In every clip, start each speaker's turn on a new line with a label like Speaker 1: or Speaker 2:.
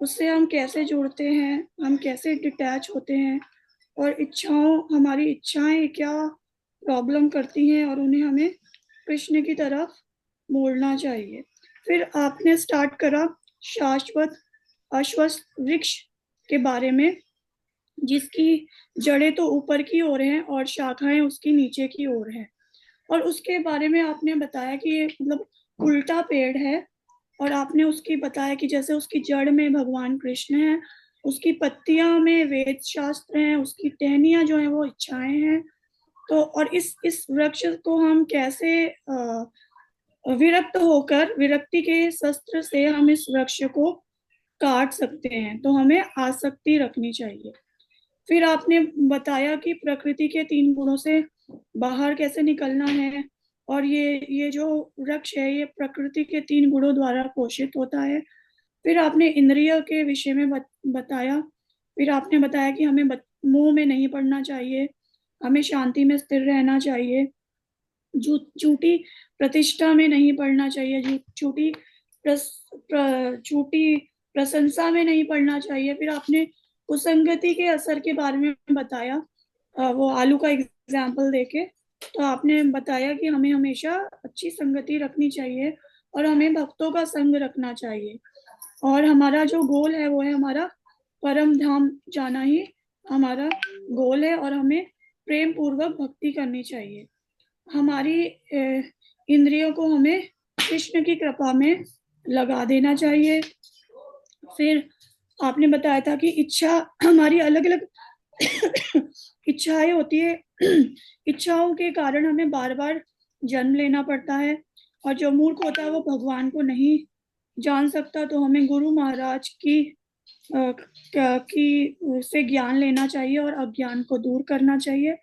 Speaker 1: उससे हम कैसे जुड़ते हैं, हम कैसे डिटैच होते हैं, और हमारी इच्छाएं क्या प्रॉब्लम करती हैं, और उन्हें हमें कृष्ण की तरफ मोड़ना चाहिए। फिर आपने स्टार्ट करा शाश्वत अश्वत्थ वृक्ष के बारे में, जिसकी जड़ें तो ऊपर की ओर हैं और शाखाएं उसकी नीचे की ओर हैं। और उसके बारे में आपने बताया कि ये मतलब उल्टा पेड़ है, और आपने उसकी बताया कि जैसे उसकी जड़ में भगवान कृष्ण है, उसकी पत्तियां में वेद शास्त्र हैं, उसकी टहनियां जो है वो इच्छाएं हैं। तो और इस वृक्ष को हम कैसे विरक्त होकर, विरक्ति के शस्त्र से हम इस वृक्ष को काट सकते हैं, तो हमें आसक्ति रखनी चाहिए। फिर आपने बताया कि प्रकृति के 3 गुणों से बाहर कैसे निकलना है, और ये जो वृक्ष है ये प्रकृति के 3 गुणों द्वारा पोषित होता है। फिर आपने इंद्रिय के विषय में बताया। फिर आपने बताया कि हमें मोह में नहीं पड़ना चाहिए, हमें शांति में स्थिर रहना चाहिए, झूठी प्रतिष्ठा में नहीं पड़ना चाहिए, झूठी प्रशंसा में नहीं पड़ना चाहिए। फिर आपने कुसंगति के असर के बारे में बताया, वो आलू का एग्जाम्पल देके। तो आपने बताया कि हमें हमेशा अच्छी संगति रखनी चाहिए, और हमें भक्तों का संग रखना चाहिए, और हमारा जो गोल है वो है हमारा परम धाम जाना ही हमारा गोल है, और हमें प्रेम पूर्वक भक्ति करनी चाहिए। हमारी इंद्रियों को हमें कृष्ण की कृपा में लगा देना चाहिए। फिर आपने बताया था कि इच्छा हमारी अलग अलग इच्छाएं होती है। इच्छाओं के कारण हमें बार बार जन्म लेना पड़ता है, और जो मूर्ख होता है वो भगवान को नहीं जान सकता, तो हमें गुरु महाराज की से ज्ञान लेना चाहिए और अज्ञान को दूर करना चाहिए।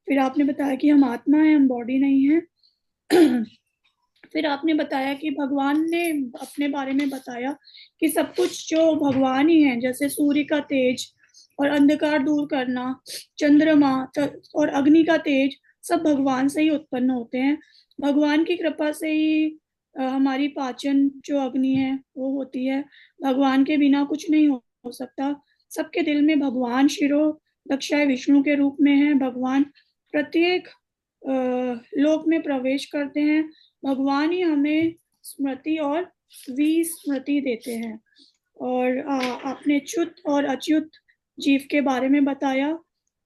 Speaker 1: फिर आपने बताया कि हम आत्मा है, हम बॉडी नहीं है। फिर आपने बताया कि भगवान ने अपने बारे में बताया कि सब कुछ जो भगवान ही है, जैसे सूर्य का तेज और अंधकार दूर करना, चंद्रमा और अग्नि का तेज, सब भगवान से ही उत्पन्न होते हैं। भगवान की कृपा से ही हमारी पाचन जो अग्नि है वो होती है। भगवान के बिना कुछ नहीं हो सकता। सबके दिल में भगवान शिरो दक्षाय विष्णु के रूप में है। भगवान प्रत्येक लोक में प्रवेश करते हैं। भगवान ही हमें स्मृति और विस्मृति देते हैं। और आपने च्युत और अच्युत जीव के बारे में बताया।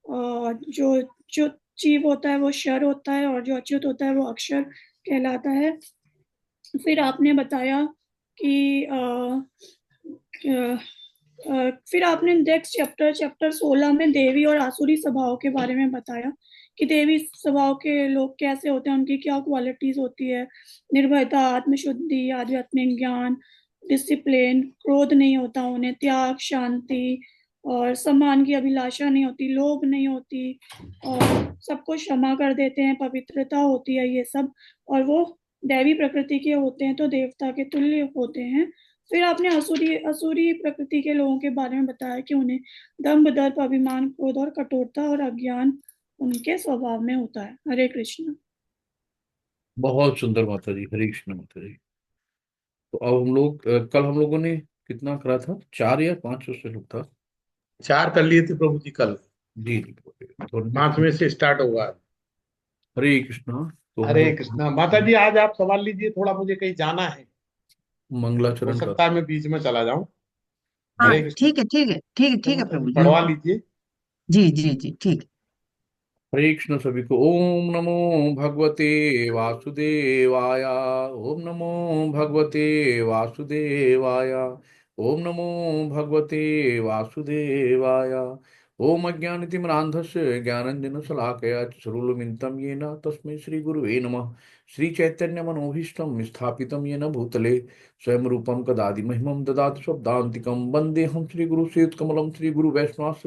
Speaker 1: जो च्युत जीव होता है वो क्षर होता है, और जो अच्युत होता है वो अक्षर कहलाता है। फिर आपने बताया कि फिर आपने नेक्स्ट चैप्टर 16 में देवी और आसुरी स्वभाव के बारे में बताया कि देवी स्वभाव के लोग कैसे होते हैं, उनकी क्या क्वालिटीज होती है। निर्भयता, आत्मशुद्धि, आध्यात्मिक ज्ञान, डिसिप्लिन, क्रोध नहीं होता उन्हें, त्याग, शांति, और सम्मान की अभिलाषा नहीं होती, लोभ नहीं होती, और सबको क्षमा कर देते हैं, पवित्रता होती है, ये सब। और वो दैवी प्रकृति के होते हैं, तो देवता के तुल्य होते हैं। फिर आपने असुरी असुरी प्रकृति के लोगों के बारे में बताया कि उन्हें दंभ, दर्प, अभिमान, क्रोध और कठोरता और अज्ञान उनके स्वभाव में होता है। हरे कृष्ण।
Speaker 2: बहुत सुंदर माता जी, हरे कृष्ण माता जी। तो अब हम लोग कल हम लोगों ने कितना करा था, 4 या 5 से लोग था।
Speaker 3: 4 कर लिए थे प्रभु जी कल।
Speaker 2: जी जी। तो
Speaker 3: 5वें से स्टार्ट होगा।
Speaker 2: हरे कृष्णा। तो हम
Speaker 3: हरे
Speaker 2: लोग
Speaker 3: कृष्णा माता जी, आज आप सवाल लीजिए, थोड़ा मुझे कहीं जाना है। हो
Speaker 2: मंगलाचरण कर।
Speaker 3: सकता है मैं बीच में चला जाऊं।
Speaker 4: हाँ
Speaker 3: हरे कृष्णा।
Speaker 4: ठीक है, ठीक है, ठीक है,
Speaker 3: तो
Speaker 4: ठीक है
Speaker 3: माता जी
Speaker 4: प्रभु जी।
Speaker 3: पढ़वा लीजिए।
Speaker 4: जी जी जी, ठीक है।
Speaker 2: हरे कृष्ण सभी को। ओम नमो भगवते वासुदेवाय। ओम नमो भगवते वासुदेवाय। ओम नमो भगवते वासुदेवाय। ओम अज्ञानतिमिरान्धस्य ज्ञानञ्जनशलाकया चक्षुरुन्मिलितं येन तस्मै श्रीगुरुवे नमः। श्रीचैतन्यमनोभीष्टं स्थापितं येन भूतले स्वयं रूपं कदादि महिमं ददाति शब्दान्तिकं वन्देऽहं श्रीगुरुश्रीयुतकमलं श्रीगुरुवैष्णवांश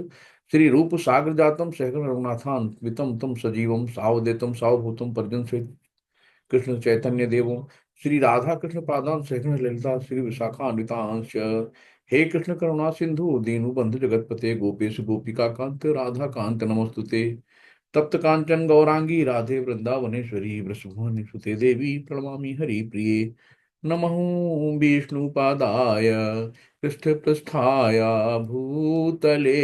Speaker 2: श्री रूप सागर जातम सहगण रघुनाथान वितम तम सजीवम सावदेतम सावभूतम परिजन सहित कृष्ण चैतन्य देवम श्री राधा कृष्ण पादान सहगण ललिता श्री विशाखान्वितांश। हे कृष्ण करुणा सिंधु दीनु बंधु जगतपते गोपेश गोपिका कांत राधा कांत नमस्तुते। तप्त कांचन गौरांगी राधे वृंदावनेश्वरी वृषभुवन सुते देवी प्रणमामि हरि प्रिये। नमः विष्णुपादाय पृष्ठपृष्ठाय भूतले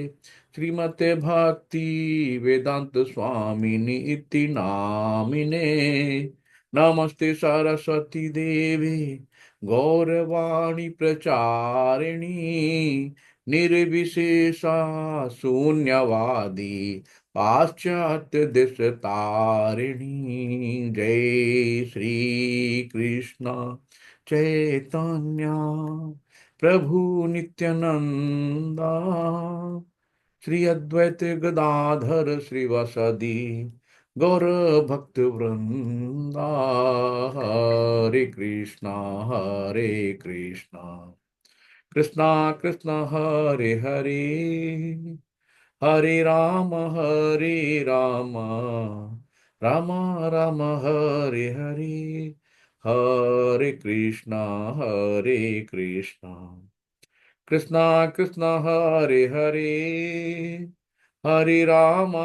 Speaker 2: श्रीमते भक्ति वेदांत स्वामिनि इति नामिने। नमस्ते सरस्वती देवी गौरवाणी प्रचारिणी निर्विशेषा शून्यवादी पाश्चात्य देश तारिणी। जय श्री कृष्ण चैतन्य प्रभु नित्यानंदा श्री अद्वैत गदाधर श्रीवासदि गौर भक्त वृंदा। हरे कृष्णा कृष्णा कृष्णा हरे हरे हरे राम राम राम हरे हरे। हरे कृष्णा कृष्णा कृष्णा हरे हरे हरे राम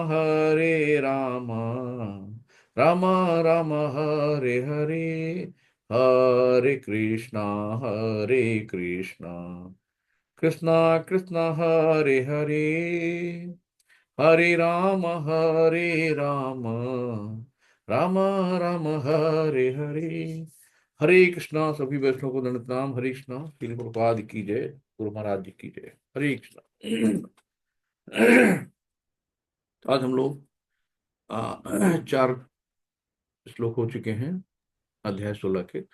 Speaker 2: राम राम हरे हरे। हरे कृष्णा कृष्णा कृष्णा हरे हरे हरे राम राम राम हरे हरे। हरे कृष्णा। सभी वैष्णव को दंड प्रणाम। हरे कृष्णा। श्रील प्रभुपाद की जय। गुरु महाराज जी की जय। हरे कृष्णा। तो आज हम लोग 4 श्लोक हो चुके हैं अध्याय 16 के।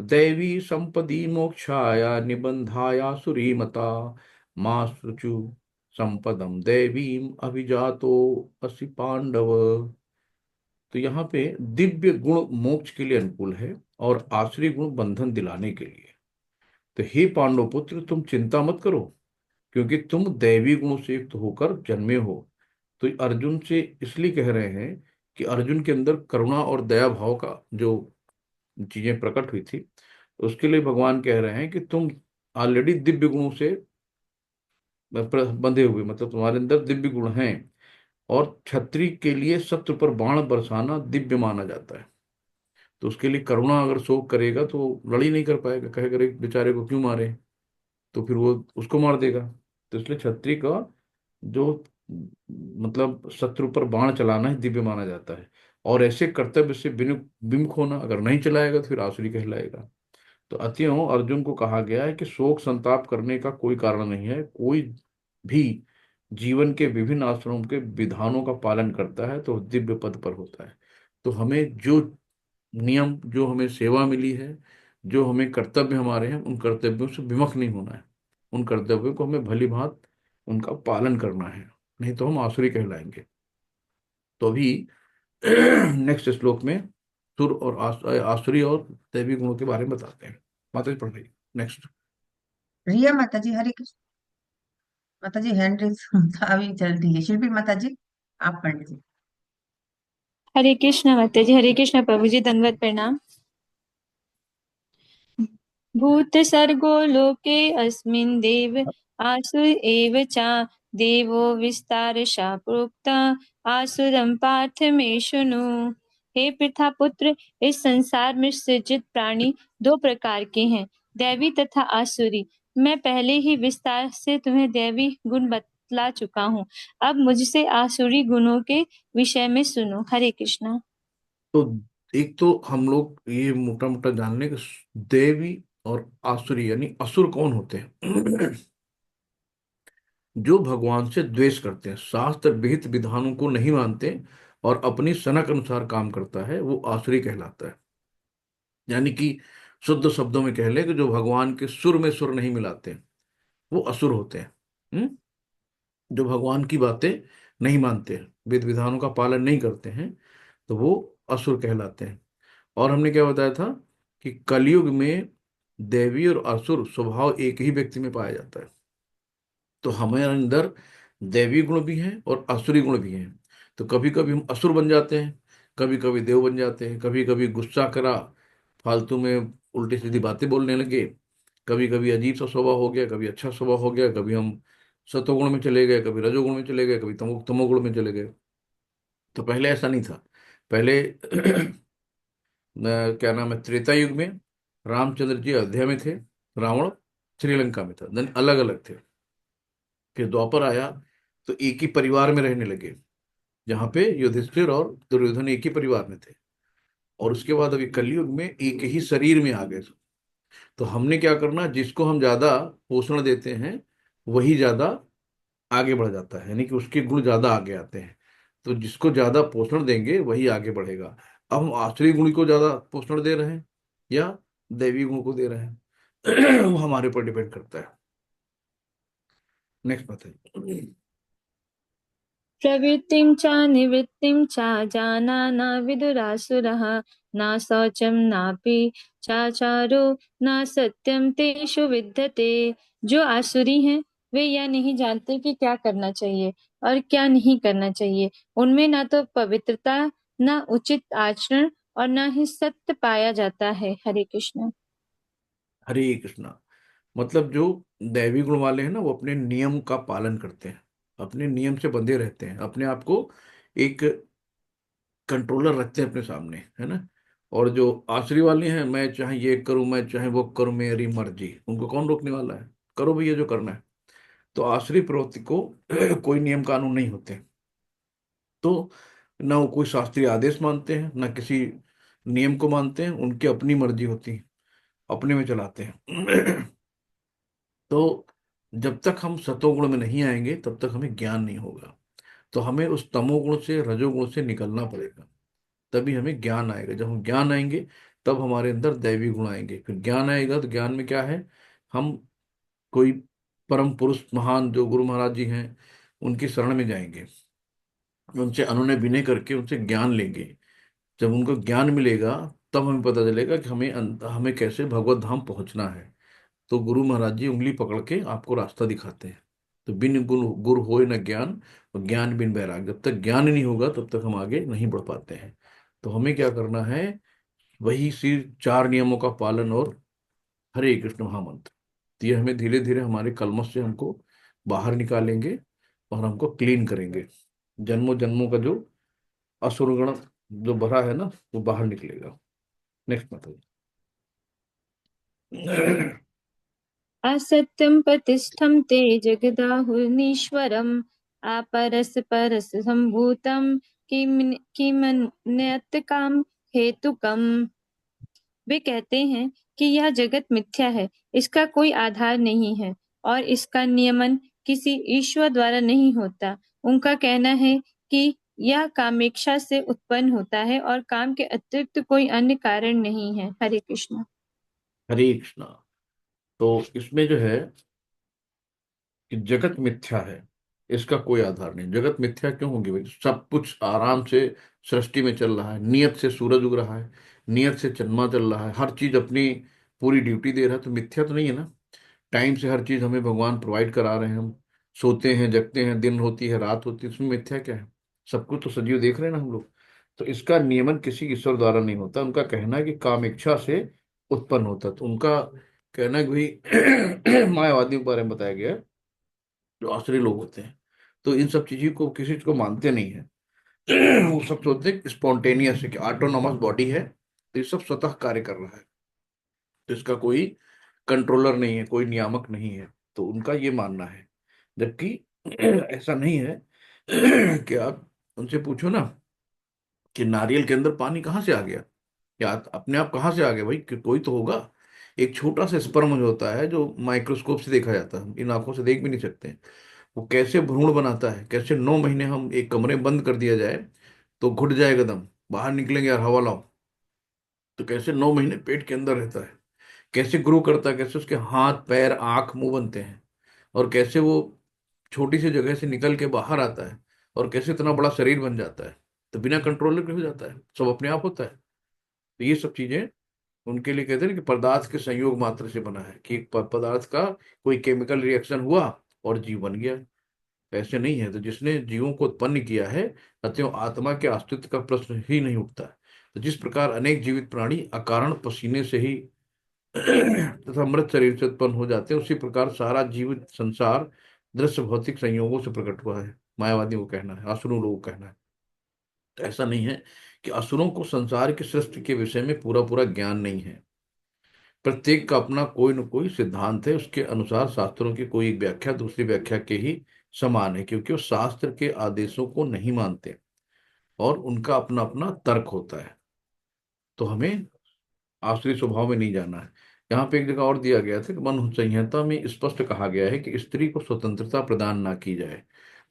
Speaker 2: दैवी संपदि मोक्षाया निबंधाया सुरीमता मां शुचु संपदम दैवीम अभिजातो असि पांडव। तो यहाँ पे दिव्य गुण मोक्ष के लिए अनुकूल है और आश्रय गुण बंधन दिलाने के लिए। तो हे पांडव पुत्र, तुम चिंता मत करो, क्योंकि तुम दैवी गुणों से युक्त होकर जन्मे हो। तो अर्जुन से इसलिए कह रहे हैं कि अर्जुन के अंदर करुणा और दया भाव का जो चीजें प्रकट हुई थी, उसके लिए भगवान कह रहे हैं कि तुम ऑलरेडी दिव्य गुणों से बंधे हुए, मतलब तुम्हारे अंदर दिव्य गुण हैं। और क्षत्रिय के लिए शत्रु पर बाण बरसाना दिव्य माना जाता है। तो उसके लिए करुणा अगर शो करेगा तो लड़ ही नहीं कर पाएगा, कहेगा अरे बेचारे को क्यों मारे, तो फिर वो उसको मार देगा। तो इसलिए क्षत्रिय का जो मतलब शत्रु पर बाण चलाना है दिव्य माना जाता है। और ऐसे कर्तव्य से विमुख होना, अगर नहीं चलाएगा तो फिर आसुरी कहलाएगा। तो अतएव अर्जुन को कहा गया है कि शोक संताप करने का कोई कारण नहीं है। कोई भी जीवन के विभिन्न आश्रमों के विधानों का पालन करता है तो दिव्य पद पर होता है। तो हमें जो नियम, जो हमें सेवा मिली है, जो हमें कर्तव्य हमारे हैं, उन कर्तव्यों से विमुख नहीं होना है। उन कर्तव्यों को हमें भली भांत उनका पालन करना है, नहीं तो हम आसुरी कहलाएंगे। तो अभी नेक्स्ट श्लोक में सुर और आसुरी और दैवी गुणों के बारे में बताते हैं। माता जी पढ़ रही। नेक्स्ट।
Speaker 4: रिया माता जी, हरे कृष्ण। माता जी हैंड रेज अभी चल रही है। शिल्पी माता जी, आप पढ़ लीजिए।
Speaker 5: हरे कृष्ण माता जी। हरे कृष्ण प्रभु जी, दंडवत प्रणाम। भूत सर्गो लोके अस्मिन् देव आसुर एव च देवो विस्तारशा प्रोक्ता आसुरं पार्थ मे शृणु। हे पृथा पुत्र, इस संसार में सृजित प्राणी 2 प्रकार के हैं, दैवी तथा आसुरी। मैं पहले ही विस्तार से तुम्हें दैवी गुण बतला चुका हूँ। अब मुझसे आसुरी गुणों के विषय में सुनो। हरे कृष्णा।
Speaker 2: तो एक तो हम लोग ये मोटा मोटा जान लें कि देवी और आसुरी यानी असुर कौन होते हैं। जो भगवान से द्वेष करते हैं, शास्त्र विहित विधानों को नहीं मानते और अपनी सनक अनुसार काम करता है, वो आसुरी कहलाता है। यानी कि शुद्ध शब्दों में कह ले कि जो भगवान के सुर में सुर नहीं मिलाते, वो असुर होते हैं। जो भगवान की बातें नहीं मानते हैं, विधि विधानों का पालन नहीं करते हैं, तो वो असुर कहलाते हैं। और हमने क्या बताया था कि कलयुग में देवी और असुर स्वभाव एक ही व्यक्ति में पाया जाता है। तो हमारे अंदर दैवी गुण भी हैं और असुरी गुण भी हैं। तो कभी कभी हम असुर बन जाते हैं, कभी कभी देव बन जाते हैं, कभी कभी गुस्सा करा, फालतू में उल्टी सीधी बातें बोलने लगे, कभी कभी अजीब सा स्वभाव हो गया, कभी अच्छा स्वभाव हो गया, कभी हम सतोगुण में चले गए, कभी रजोगुण में चले गए, कभी तमोगुण में चले गए। तो पहले ऐसा नहीं था। पहले क्या नाम है, त्रेता युग में रामचंद्र जी अयोध्या में थे, रावण श्रीलंका में था, देन अलग अलग थे। फिर द्वापर आया तो एक ही परिवार में रहने लगे, जहाँ पे युधिष्ठिर और दुर्योधन एक ही परिवार में थे। और उसके बाद अभी कलयुग में एक ही शरीर में आ गए। तो हमने क्या करना, जिसको हम ज्यादा पोषण देते हैं वही ज्यादा आगे बढ़ जाता है, यानी कि उसके गुण ज्यादा आगे आते हैं। तो जिसको ज्यादा पोषण देंगे वही आगे बढ़ेगा। अब हम आश्रय गुण को ज्यादा पोषण दे रहे हैं या दैवी गुण को दे रहे हैं वो हमारे पर डिपेंड करता है। नेक्स्ट बताइए।
Speaker 5: प्रवृत्तिं च निवृत्तिं च जानाना विदुरासुरः न शौचं नापि चाचारो न सत्यं तेषु विद्यते। जो आसुरी हैं वे यह नहीं जानते कि क्या करना चाहिए और क्या नहीं करना चाहिए। उनमें न तो पवित्रता, न उचित आचरण और न ही सत्य पाया जाता है। हरे कृष्ण।
Speaker 2: हरे कृष्णा। मतलब जो दैवी गुण वाले हैं ना, वो अपने नियम का पालन करते हैं, अपने नियम से बंधे रहते हैं, अपने आप को एक कंट्रोलर रखते हैं अपने सामने, है ना। और जो आसरी वाले हैं, मैं चाहे ये करूं, मैं चाहे वो करूं, मेरी मर्जी, उनको कौन रोकने वाला है, करो भैया जो करना है। तो आसरी प्रवृत्ति को कोई नियम कानून नहीं होते। तो ना वो कोई शास्त्रीय आदेश मानते हैं, ना किसी नियम को मानते हैं, उनकी अपनी मर्जी होती है, अपने में चलाते हैं तो जब तक हम सतोगुण में नहीं आएंगे तब तक हमें ज्ञान नहीं होगा। तो हमें उस तमोगुण से, रजोगुण से निकलना पड़ेगा, तभी हमें ज्ञान आएगा। जब हम ज्ञान आएंगे तब हमारे अंदर दैवी गुण आएंगे। फिर ज्ञान आएगा तो ज्ञान में क्या है, हम कोई परम पुरुष महान जो गुरु महाराज जी हैं उनकी शरण में जाएंगे, उनसे अनुनय विनय करके उनसे ज्ञान लेंगे। जब उनको ज्ञान मिलेगा तब हमें पता चलेगा कि हमें कैसे भगवत धाम पहुंचना है। तो गुरु महाराज जी उंगली पकड़ के आपको रास्ता दिखाते हैं। तो बिन गुरु गुरु होए न ज्ञान, और ज्ञान बिन बैराग। जब तक ज्ञान नहीं होगा तब तक हम आगे नहीं बढ़ पाते हैं। तो हमें क्या करना है, वही सिर्फ चार नियमों का पालन और हरे कृष्ण महामंत्र। तो ये हमें धीरे धीरे हमारे कलमश से हमको बाहर निकालेंगे और हमको क्लीन करेंगे। जन्मों जन्मों का जो असुरगण जो भरा है ना, वो बाहर निकलेगा। नेक्स्ट बताइए।
Speaker 5: असत्यं प्रतिष्ठं ते जगदाहुर्नीश्वरम् आपरस सम्भूतं किमन्यत् काम हेतुकम्। वे कहते हैं कि यह जगत मिथ्या है, इसका कोई आधार नहीं है और इसका नियमन किसी ईश्वर द्वारा नहीं होता। उनका कहना है कि यह कामेक्षा से उत्पन्न होता है और काम के अतिरिक्त कोई अन्य कारण नहीं है। हरे कृष्ण।
Speaker 2: हरे कृष्णा। तो इसमें जो है कि जगत मिथ्या है, इसका कोई आधार नहीं। जगत मिथ्या क्यों होगी भाई, सब कुछ आराम से सृष्टि में चल रहा है, नियत से सूरज उग रहा है, नियत से चंद्रमा चल रहा है, हर चीज अपनी पूरी ड्यूटी दे रहा है। तो मिथ्या तो नहीं है ना। टाइम से हर चीज हमें भगवान प्रोवाइड करा रहे हैं, हम सोते हैं जगते हैं, दिन होती है रात होती है, इसमें मिथ्या क्या है। सब कुछ तो सजीव देख रहे हैं ना हम लोग। तो इसका नियमन किसी ईश्वर द्वारा नहीं होता। उनका कहना है कि काम इच्छा से उत्पन्न होता है। तो उनका कहना है कि भाई मायावादियों के बारे में बताया गया है, जो आश्रय लोग होते हैं, तो इन सब चीजों को, किसी चीज को मानते नहीं है वो सब सोचते हैं स्पॉन्टेनियस है, कि ऑटोनॉमस बॉडी है, तो ये सब स्वतः कार्य कर रहा है, तो इसका कोई कंट्रोलर नहीं है, कोई नियामक नहीं है। तो उनका ये मानना है। जबकि ऐसा नहीं है कि आप उनसे पूछो ना कि नारियल के अंदर पानी कहाँ से आ गया, या अपने आप कहाँ से आ गया भाई, कि कोई तो होगा। एक छोटा सा स्पर्म जो होता है, जो माइक्रोस्कोप से देखा जाता है, हम इन आंखों से देख भी नहीं सकते, वो कैसे भ्रूण बनाता है, कैसे 9 महीने हम एक कमरे में बंद कर दिया जाए तो घुट जाएगा दम, बाहर निकलेंगे यार हवा लाओ, तो कैसे 9 महीने पेट के अंदर रहता है, कैसे ग्रो करता है, कैसे उसके हाथ पैर आंख मुंह बनते हैं, और कैसे वो छोटी सी जगह से निकल के बाहर आता है, और कैसे इतना बड़ा शरीर बन जाता है। तो बिना कंट्रोलर के हो जाता है, सब अपने आप होता है। तो ये सब चीजें उनके लिए कहते हैं कि पदार्थ के संयोग मात्र से बना है, कि एक पदार्थ का कोई केमिकल रिएक्शन हुआ और जीव बन गया। ऐसे नहीं है। तो जिसने जीवों को उत्पन्न किया है, अतएव आत्मा के अस्तित्व का प्रश्न ही नहीं उठता है। तो जिस प्रकार अनेक जीवित प्राणी अकारण पसीने से ही तथा मृत शरीर से उत्पन्न हो जाते हैं, उसी प्रकार सारा जीवित संसार दृश्य भौतिक संयोगों से प्रकट हुआ है। मायावादियों को कहना है, असुरों लोगों को कहना है। तो ऐसा नहीं है कि असुरों को संसार की सृष्टि के विषय में पूरा पूरा ज्ञान नहीं है। प्रत्येक का अपना कोई न कोई सिद्धांत है, उसके अनुसार शास्त्रों की कोई एक व्याख्या दूसरी व्याख्या के ही समान है, क्योंकि वो शास्त्र के आदेशों को नहीं मानते और उनका अपना अपना तर्क होता है। तो हमें आसुरी स्वभाव में नहीं जाना है। यहाँ पे एक जगह और दिया गया था कि मनु संहिता में स्पष्ट कहा गया है कि स्त्री को स्वतंत्रता प्रदान ना की जाए।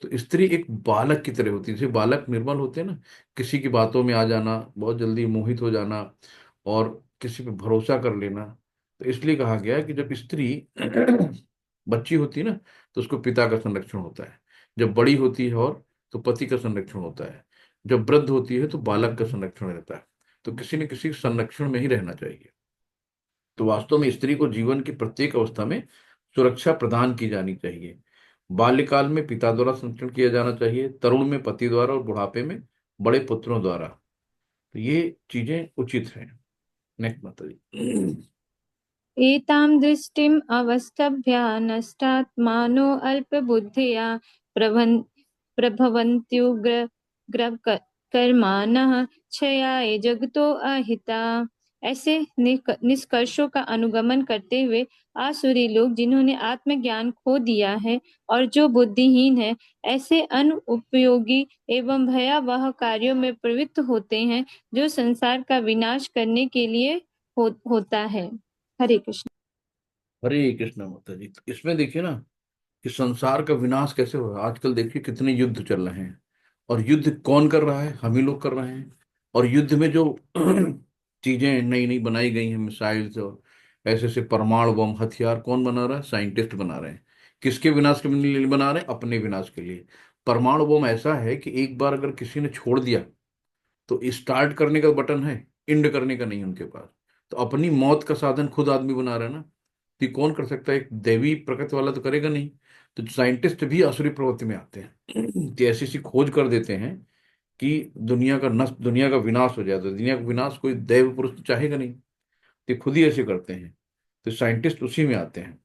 Speaker 2: तो स्त्री एक बालक की तरह होती है, जैसे बालक निर्मल होते हैं ना, किसी की बातों में आ जाना, बहुत जल्दी मोहित हो जाना और किसी पे भरोसा कर लेना। तो इसलिए कहा गया है कि जब स्त्री बच्ची होती है ना, तो उसको पिता का संरक्षण होता है। जब बड़ी होती है और तो पति का संरक्षण होता है। जब वृद्ध होती है तो बालक का संरक्षण रहता है। तो किसी न किसी संरक्षण में ही रहना चाहिए। तो वास्तव में स्त्री को जीवन की प्रत्येक अवस्था में सुरक्षा प्रदान की जानी चाहिए। बाल्यकाल में पिता द्वारा संरक्षण किया जाना चाहिए, तरुण में पति द्वारा और बुढ़ापे में बड़े पुत्रों द्वारा। तो ये चीजें उचित हैं। नेक्स्ट माता जी।
Speaker 5: एतां दृष्टिम् अवस्तभ्य नष्टात्मानो अल्पबुद्धया प्रभन् प्रभवन्त्युग्रकर्माणः क्षयाय जगतो अहिता। ऐसे निष्कर्षों का अनुगमन करते हुए आसुरी लोग, जिन्होंने आत्मज्ञान खो दिया है और जो बुद्धिहीन है, ऐसे अनुपयोगी एवं भयावह कार्यों में प्रवृत्त होते हैं जो संसार का विनाश करने के लिए होता है। हरे कृष्ण।
Speaker 2: हरे कृष्ण माता जी। तो इसमें देखिए ना कि संसार का विनाश कैसे हो रहा है। आजकल देखिए कितने युद्ध चल रहे हैं, और युद्ध कौन कर रहा है? हम ही लोग कर रहे हैं। और युद्ध में जो चीजें नई नई बनाई गई हैं, मिसाइल्स और ऐसे ऐसे परमाणु बम हथियार, कौन बना रहा है? साइंटिस्ट बना रहे हैं। किसके विनाश के लिए बना रहे हैं? अपने विनाश के लिए। परमाणु बम ऐसा है कि एक बार अगर किसी ने छोड़ दिया तो स्टार्ट करने का बटन है, एंड करने का नहीं उनके पास। तो अपनी मौत का साधन खुद आदमी बना रहा है ना। कि कौन कर सकता है? एक दैवी प्रकृति वाला तो करेगा नहीं। तो साइंटिस्ट भी आसुरी प्रवृत्ति में आते हैं कि ऐसी ऐसी खोज कर देते हैं कि दुनिया का नष्ट, दुनिया का विनाश हो जाए। तो दुनिया का विनाश कोई दैव पुरुष तो चाहेगा नहीं, तो खुद ही ऐसे करते हैं। तो साइंटिस्ट उसी में आते हैं।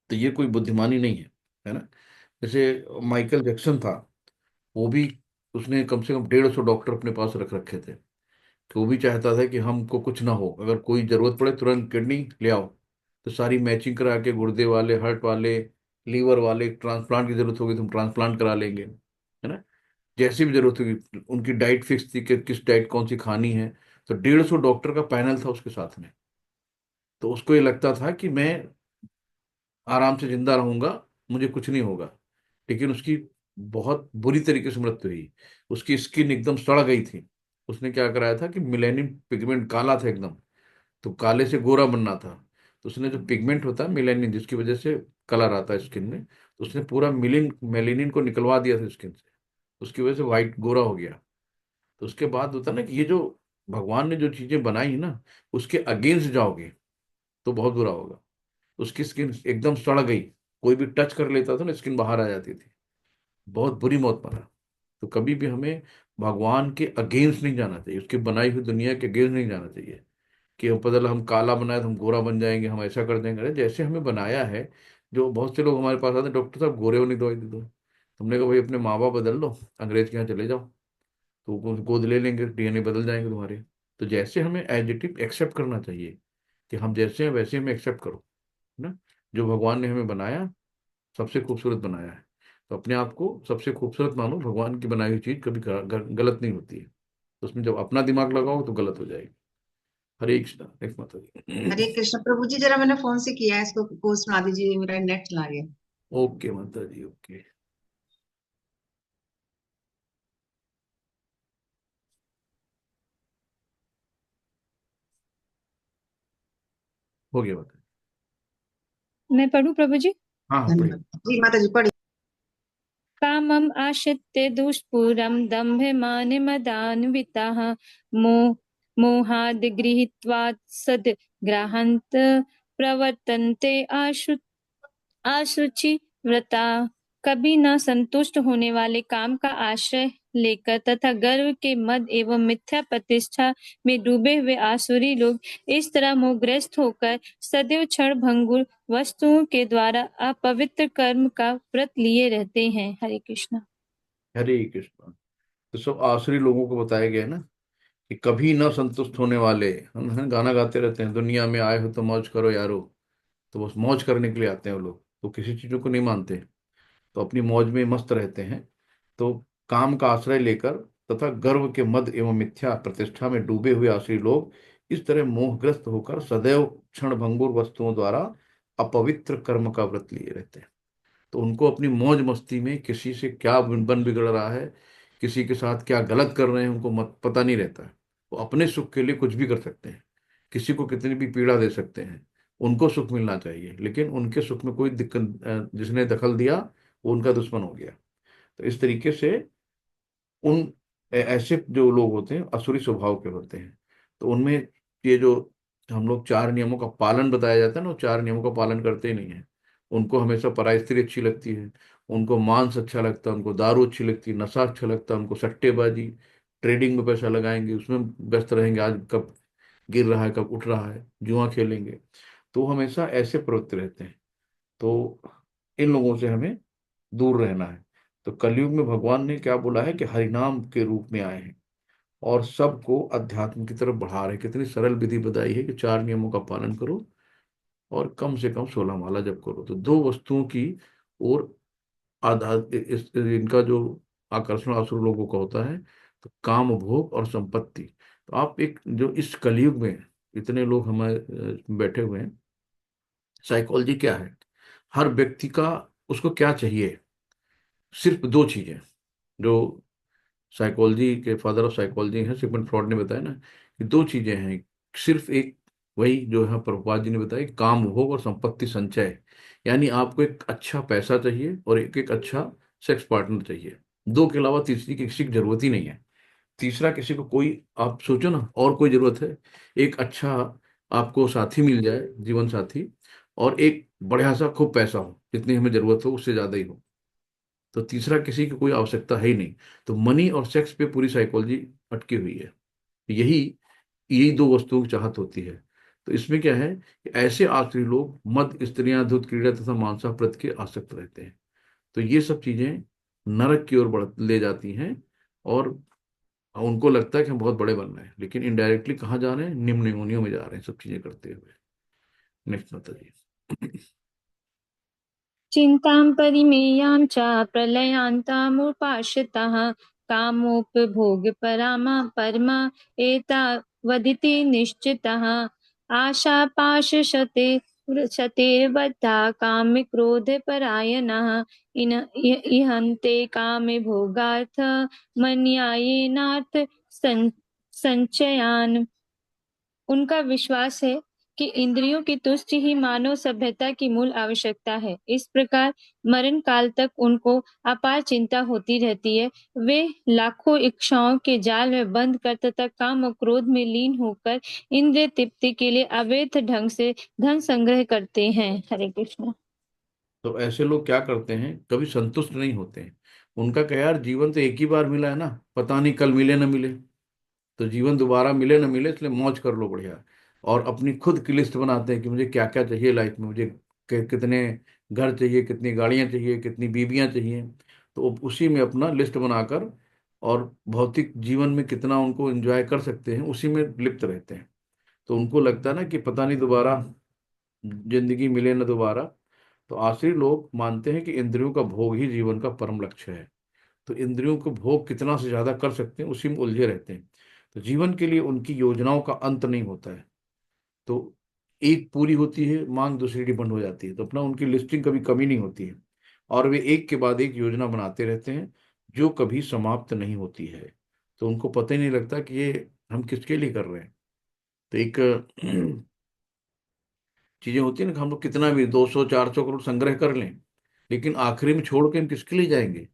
Speaker 2: तो ये कोई बुद्धिमानी नहीं है ना। जैसे माइकल जैक्सन था, वो भी, उसने कम से कम 150 डॉक्टर अपने पास रख रखे थे कि वो भी चाहता था कि हमको कुछ ना हो, अगर कोई जरूरत पड़े तुरंत किडनी ले आओ। तो सारी मैचिंग करा के गुर्दे वाले, हार्ट वाले, लीवर वाले, ट्रांसप्लांट की जरूरत होगी तो हम ट्रांसप्लांट करा लेंगे, है ना। जैसी भी जरूरत होगी, उनकी डाइट फिक्स थी कि किस डाइट कौन सी खानी है। तो 150 डॉक्टर का पैनल था उसके साथ में। तो उसको ये लगता था कि मैं आराम से जिंदा रहूंगा, मुझे कुछ नहीं होगा। लेकिन उसकी बहुत बुरी तरीके से मृत्यु हुई। उसकी स्किन एकदम सड़ गई थी। उसने क्या कराया था कि मिलेनियम पिगमेंट, काला था एकदम, तो काले से गोरा बनना था। तो उसने जो पिगमेंट होता है मिलेनिन, जिसकी वजह से कलर आता है स्किन में, तो उसने पूरा मिलिन मेलेनिन को निकलवा दिया था स्किन से। उसकी वजह से वाइट गोरा हो गया। तो उसके बाद होता है ना कि ये जो भगवान ने जो चीजें बनाई है ना, उसके अगेंस्ट जाओगे तो बहुत बुरा होगा। उसकी स्किन एकदम सड़ गई। कोई भी टच कर लेता था ना, स्किन बाहर आ जाती थी। बहुत बुरी मौत मरा। तो कभी भी हमें भगवान के अगेंस्ट नहीं जाना चाहिए, उसकी बनाई हुई दुनिया के अगेंस्ट नहीं जाना चाहिए कि हम पता लगा हम काला बनाए तो हम गोरा बन जाएंगे, हम ऐसा कर देंगे। अरे जैसे हमें बनाया है। जो बहुत से लोग हमारे पास आते हैं, डॉक्टर साहब गोरे होने की दवाई दे दो। तुमने कहा भाई अपने माँ बाप बदल लो, अंग्रेज के यहाँ चले जाओ, तो वो गोद ले लेंगे, डीएनए बदल जाएंगे तुम्हारे। तो जैसे हमें एज इट इज एक्सेप्ट करना चाहिए कि हम जैसे हैं वैसे हमें एक्सेप्ट करो, है ना। जो भगवान ने हमें बनाया, सबसे खूबसूरत बनाया है। तो अपने आप को सबसे खूबसूरत मानो। भगवान की बनाई हुई चीज कभी गलत नहीं होती है। तो उसमें जब अपना दिमाग लगाओ तो गलत हो जाएगी। हरे कृष्णा। नेक्स्ट माता
Speaker 4: हरे
Speaker 2: जी।
Speaker 4: कृष्ण प्रभु जी, जरा मैंने फोन से किया है, इसको को सुना दीजिए, मेरा नेट चला गया।
Speaker 2: ओके माता जी, ओके। हो गया माता जी।
Speaker 5: मैं पढ़ूं प्रभु जी?
Speaker 2: हाँ हाँ, पढ़िए।
Speaker 4: धन्यवाद जी, माता जी पढ़ी।
Speaker 5: कामम् आश्रित्य दुष्पूरं दम्भमानमदान्विताः मोह मोहाद् गृहीत्वात् सद्ग्रहान्त प्रवर्तन्ते आशुचि व्रता। कभी न संतुष्ट होने वाले काम का आश्रय लेकर तथा गर्व के मद एवं मिथ्या प्रतिष्ठा में डूबे हुए आसुरी लोग इस तरह मोहग्रस्त होकर सदैव क्षण भंगुर वस्तुओं के द्वारा अपवित्र कर्म का व्रत लिए रहते हैं। हरे कृष्णा।
Speaker 2: हरे कृष्णा। तो सब आसुरी लोगों को बताया गया है ना कि कभी न संतुष्ट होने वाले, हम गाना गाते रहते हैं, दुनिया में आए हो तो मौज करो यारो। तो बस मौज करने के लिए आते हैं वो लोग, तो किसी चीजों को नहीं मानते, तो अपनी मौज में मस्त रहते हैं। तो काम का आश्रय लेकर तथा गर्व के मद एवं मिथ्या प्रतिष्ठा में डूबे हुए आश्री लोग इस तरह मोहग्रस्त होकर सदैव क्षण भंगुर वस्तुओं द्वारा अपवित्र कर्म का व्रत लिए रहते हैं। तो उनको अपनी मौज मस्ती में किसी से क्या बन बिगड़ रहा है, किसी के साथ क्या गलत कर रहे हैं, उनको मत पता नहीं रहता है। वो अपने सुख के लिए कुछ भी कर सकते हैं, किसी को कितनी भी पीड़ा दे सकते हैं, उनको सुख मिलना चाहिए, लेकिन उनके सुख में कोई दिक्कत, जिसने दखल दिया वो उनका दुश्मन हो गया। तो इस तरीके से उन ऐसे जो लोग होते हैं असुरी स्वभाव के होते हैं। तो उनमें ये जो हम लोग चार नियमों का पालन बताया जाता है ना, वो चार नियमों का पालन करते ही नहीं है। उनको हमेशा पराई स्त्री अच्छी लगती है, उनको मांस अच्छा लगता है, उनको दारू अच्छी लगती है, नशा अच्छा लगता है, उनको सट्टेबाजी, ट्रेडिंग में पैसा लगाएंगे, उसमें व्यस्त रहेंगे, आज कब गिर रहा है कब उठ रहा है, जुआ खेलेंगे। तो हमेशा ऐसे प्रवृत्ति रहते हैं। तो इन लोगों से हमें दूर रहना है। तो कलयुग में भगवान ने क्या बोला है कि हरिनाम के रूप में आए हैं और सबको अध्यात्म की तरफ बढ़ा रहे हैं। कितनी सरल विधि बताई है कि चार नियमों का पालन करो और कम से कम 16 माला जप करो। तो दो वस्तुओं की ओर आधार इनका जो आकर्षण असुर लोगों का होता है, तो काम भोग और संपत्ति। तो आप एक जो इस कलयुग में इतने लोग हमारे बैठे हुए हैं, साइकोलॉजी क्या है, हर व्यक्ति का उसको क्या चाहिए, सिर्फ दो चीजें जो साइकोलॉजी के फादर ऑफ साइकोलॉजी हैं सिगमंड फ्रॉड ने बताया ना, कि दो चीजें हैं सिर्फ, एक वही जो है प्रभुपाद जी ने बताया, काम भोग और संपत्ति संचय। यानी आपको एक अच्छा पैसा चाहिए और एक एक अच्छा सेक्स पार्टनर चाहिए। दो के अलावा तीसरी की किसी की जरूरत ही नहीं है। तीसरा किसी को कोई, आप सोचो ना और कोई जरूरत है, एक अच्छा आपको साथी मिल जाए, जीवन साथी, और एक बढ़िया सा खूब पैसा हो, जितनी हमें जरूरत हो उससे ज्यादा ही हो। तो तीसरा किसी की कोई आवश्यकता है ही नहीं। तो मनी और सेक्स पे पूरी साइकोलॉजी अटकी हुई है। यही यही दो वस्तुओं की चाहत होती है। तो इसमें क्या है कि ऐसे आखिरी लोग मद, स्त्रियां, धूत, क्रीड़ा तथा मांसाप्रत के आसक्त रहते हैं। तो ये सब चीजें नरक की ओर बढ़ ले जाती हैं, और उनको लगता है कि हम बहुत बड़े बन रहे हैं, लेकिन इनडायरेक्टली कहाँ जा रहे हैं, निम्न योनियों में जा रहे हैं सब चीजें करते हुए। नेक्स्ट माता जी।
Speaker 5: चिन्तां परिमेयां च प्रलयान्तामुपाश्रिताः कामोपभोगपरामा परमा एतावदिति निश्चितः आशापाशशते शतेर्बद्धा कामक्रोधपरायणाः इहन्ते कामे भोगार्थ मन्यायेनार्थ संचयान्। उनका विश्वास है कि इंद्रियों की तुष्टि ही मानव सभ्यता की मूल आवश्यकता है। इस प्रकार मरण काल तक उनको अपार चिंता होती रहती है। वे लाखों इच्छाओं के जाल में बंद कर तथा काम और क्रोध में लीन होकर इंद्रिय तृप्ति के लिए अवैध ढंग से धन संग्रह करते हैं। हरे कृष्ण।
Speaker 2: तो ऐसे लोग क्या करते हैं, कभी संतुष्ट नहीं होते हैं। उनका क्या यार, जीवन तो एक ही बार मिला है ना, पता नहीं कल मिले ना मिले। तो जीवन दोबारा मिले ना मिले, इसलिए मौज कर लो बढ़िया। और अपनी खुद की लिस्ट बनाते हैं कि मुझे क्या क्या चाहिए लाइफ में, मुझे कितने घर चाहिए, कितनी गाड़ियां चाहिए, कितनी बीवियां चाहिए। तो उसी में अपना लिस्ट बनाकर और भौतिक जीवन में कितना उनको एंजॉय कर सकते हैं उसी में लिप्त रहते हैं। तो उनको लगता है ना कि पता नहीं दोबारा जिंदगी मिले ना दोबारा। तो आश्री लोग मानते हैं कि इंद्रियों का भोग ही जीवन का परम लक्ष्य है। तो इंद्रियों को भोग कितना से ज्यादा कर सकते हैं उसी में उलझे रहते हैं। तो जीवन के लिए उनकी योजनाओं का अंत नहीं होता है। तो एक पूरी होती है मांग, दूसरी डिपेंड हो जाती है, तो अपना उनकी लिस्टिंग कभी कमी नहीं होती है। और वे एक के बाद एक योजना बनाते रहते हैं जो कभी समाप्त नहीं होती है। तो उनको पता ही नहीं लगता कि ये हम किसके लिए कर रहे हैं। तो एक चीजें होती है ना कि हम लोग कितना भी 200-400 करोड़ संग्रह कर लें, लेकिन आखिरी में छोड़ के हम किसके लिए जाएंगे।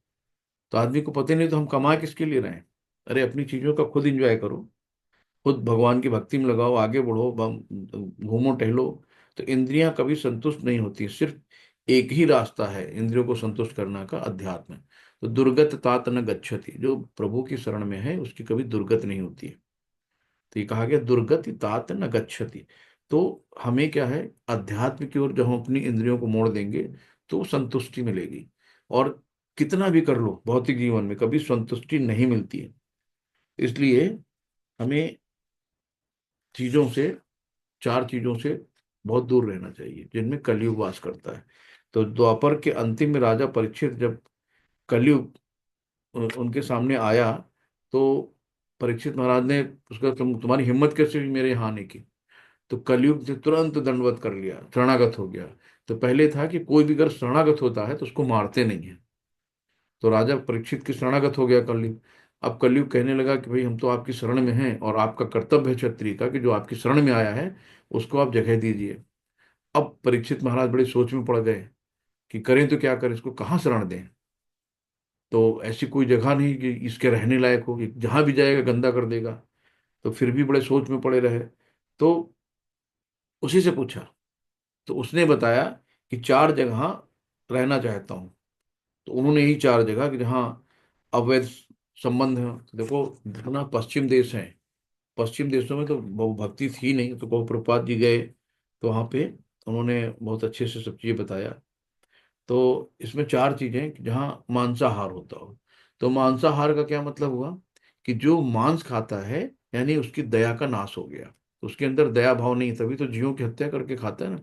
Speaker 2: तो आदमी को पता ही नहीं, तो हम कमा किसके लिए रहे हैं। अरे अपनी चीजों का खुद एंजॉय करो, खुद भगवान की भक्ति में लगाओ, आगे बढ़ो, घूमो टहलो। तो इंद्रियां कभी संतुष्ट नहीं होती, सिर्फ एक ही रास्ता है इंद्रियों को संतुष्ट करना का, अध्यात्म। तो दुर्गत तात न गच्छति, जो प्रभु की शरण में है उसकी कभी दुर्गत नहीं होती है। तो ये कहा गया दुर्गति तात न गच्छति। तो हमें क्या है, अध्यात्म की ओर जब हम अपनी इंद्रियों को मोड़ देंगे तो संतुष्टि मिलेगी। और कितना भी कर लो भौतिक जीवन में कभी संतुष्टि नहीं मिलती है। इसलिए हमें चीजों से, 4 चीजों से बहुत दूर रहना चाहिए जिनमें कलयुग वास करता है। तो द्वापर के अंतिम में राजा परीक्षित जब कलयुग उनके सामने आया, तो परीक्षित महाराज ने उसका, तुम्हारी हिम्मत कैसे हुई मेरे यहाँ आने की? तो कलयुग ने तुरंत दंडवत कर लिया, शरणागत हो गया। तो पहले था कि कोई भी अगर शरणागत होता है तो उसको मारते नहीं है। तो राजा परीक्षित की शरणागत हो गया कलयुग। अब कलयुग कहने लगा कि भाई हम तो आपकी शरण में हैं और आपका कर्तव्य है क्षत्रिय का कि जो आपकी शरण में आया है उसको आप जगह दीजिए। अब परीक्षित महाराज बड़े सोच में पड़ गए कि करें तो क्या करें, इसको कहाँ शरण दें। तो ऐसी कोई जगह नहीं कि इसके रहने लायक हो, कि जहां भी जाएगा गंदा कर देगा। तो फिर भी बड़े सोच में पड़े रहे। तो उसी से पूछा, तो उसने बताया कि 4 जगह रहना चाहता हूँ। तो उन्होंने यही 4 जगह कि जहाँ अवैध संबंध है। तो देखो, जितना पश्चिम देश है, पश्चिम देशों में तो बहु भक्ति थी नहीं, तो बहु प्रपात जी गए तो वहाँ पे उन्होंने बहुत अच्छे से सब चीज़ें बताया। तो इसमें 4 चीजें कि जहाँ मांसाहार होता हो। तो मांसाहार का क्या मतलब हुआ कि जो मांस खाता है, यानी उसकी दया का नाश हो गया, तो उसके अंदर दया भाव नहीं, तभी तो जीवों की हत्या करके खाता है ना।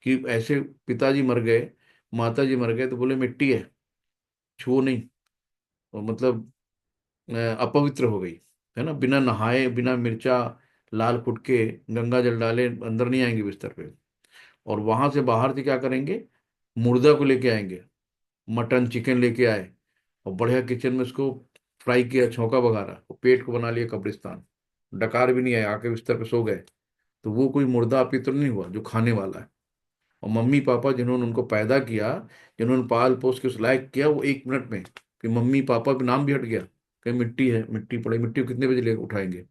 Speaker 2: कि ऐसे पिताजी मर गए, माता जी मर गए, तो बोले मिट्टी है, छुओ नहीं। तो मतलब अपवित्र हो गई, है ना, बिना नहाए बिना मिर्चा लाल फुटके गंगा जल डाले अंदर नहीं आएंगे बिस्तर पे। और वहां से बाहर से क्या करेंगे, मुर्दा को लेके आएंगे, मटन चिकन लेके आए और बढ़िया किचन में उसको फ्राई किया, छौंका वगारा, और पेट को बना लिया कब्रिस्तान। डकार भी नहीं आया, आके बिस्तर पे सो गए। तो वो कोई मुर्दा पितर नहीं हुआ जो खाने वाला है। और मम्मी पापा जिन्होंने उनको पैदा किया, जिन्होंने पाल पोस के उस लायक किया, वो 1 मिनट में कि मम्मी पापा भी नाम भी हट गया। कहीं मिट्टी है, मिट्टी पड़े, मिट्टी को कितने बजे ले उठाएंगे,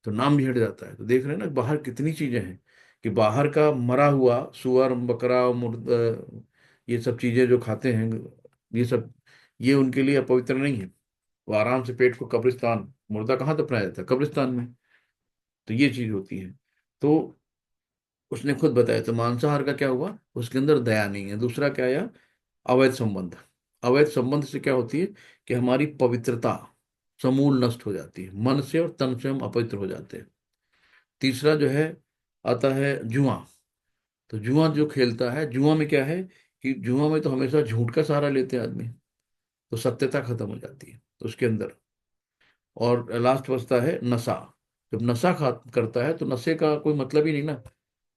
Speaker 2: तो नाम भी हट जाता है। तो देख रहे हैं ना बाहर कितनी चीजें हैं, कि बाहर का मरा हुआ सुअर बकरा मुर्दा, ये सब चीजें जो खाते हैं, ये सब, ये उनके लिए अपवित्र नहीं है। वो आराम से पेट को कब्रिस्तान, मुर्दा कहाँ दफनाया जाता है, कब्रिस्तान में। तो ये चीज होती है। तो उसने खुद बताया। तो मांसाहार का क्या हुआ, उसके अंदर दया नहीं है। दूसरा क्या आया, अवैध संबंध। अवैध संबंध से क्या होती है कि हमारी पवित्रता समूल नष्ट हो जाती है, मन से और तन से हम अपवित्र हो जाते हैं। तीसरा जो है आता है जुआ। तो जुआ जो खेलता है, जुआ में क्या है कि जुआ में तो हमेशा झूठ का सहारा लेते हैं आदमी, तो सत्यता खत्म हो जाती है तो उसके अंदर। और लास्ट बचता है नशा। जब नशा खा करता है तो नशे का कोई मतलब ही नहीं ना,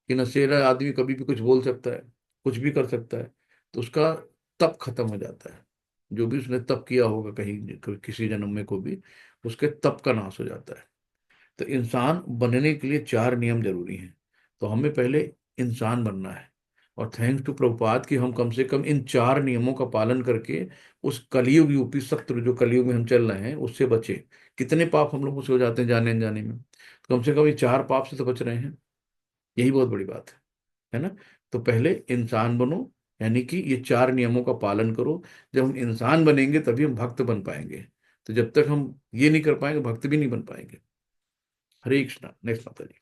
Speaker 2: कि नशेरा आदमी कभी भी कुछ बोल सकता है, कुछ भी कर सकता है। तो उसका तप खत्म हो जाता है। जो भी उसने तप किया होगा कहीं किसी जन्म में को भी, उसके तप का नाश हो जाता है। तो इंसान बनने के लिए 4 नियम जरूरी हैं। तो हमें पहले इंसान बनना है। और थैंक्स टू प्रभुपाद कि हम कम से कम इन 4 नियमों का पालन करके उस कलयुग यूपी शत्रु जो कलयुग में हम चल रहे हैं उससे बचे। कितने पाप हम लोगों से हो जाते हैं जाने अनजाने में, तो कम से कम ये 4 पाप से तो बच रहे हैं। यही बहुत बड़ी बात है ना। तो पहले इंसान बनो, यानी कि ये 4 नियमों का पालन करो। जब हम इंसान बनेंगे तभी हम भक्त बन पाएंगे। तो जब तक हम ये नहीं कर पाएंगे, भक्त भी नहीं बन पाएंगे। हरे कृष्णा। नेक्स्ट माता जी।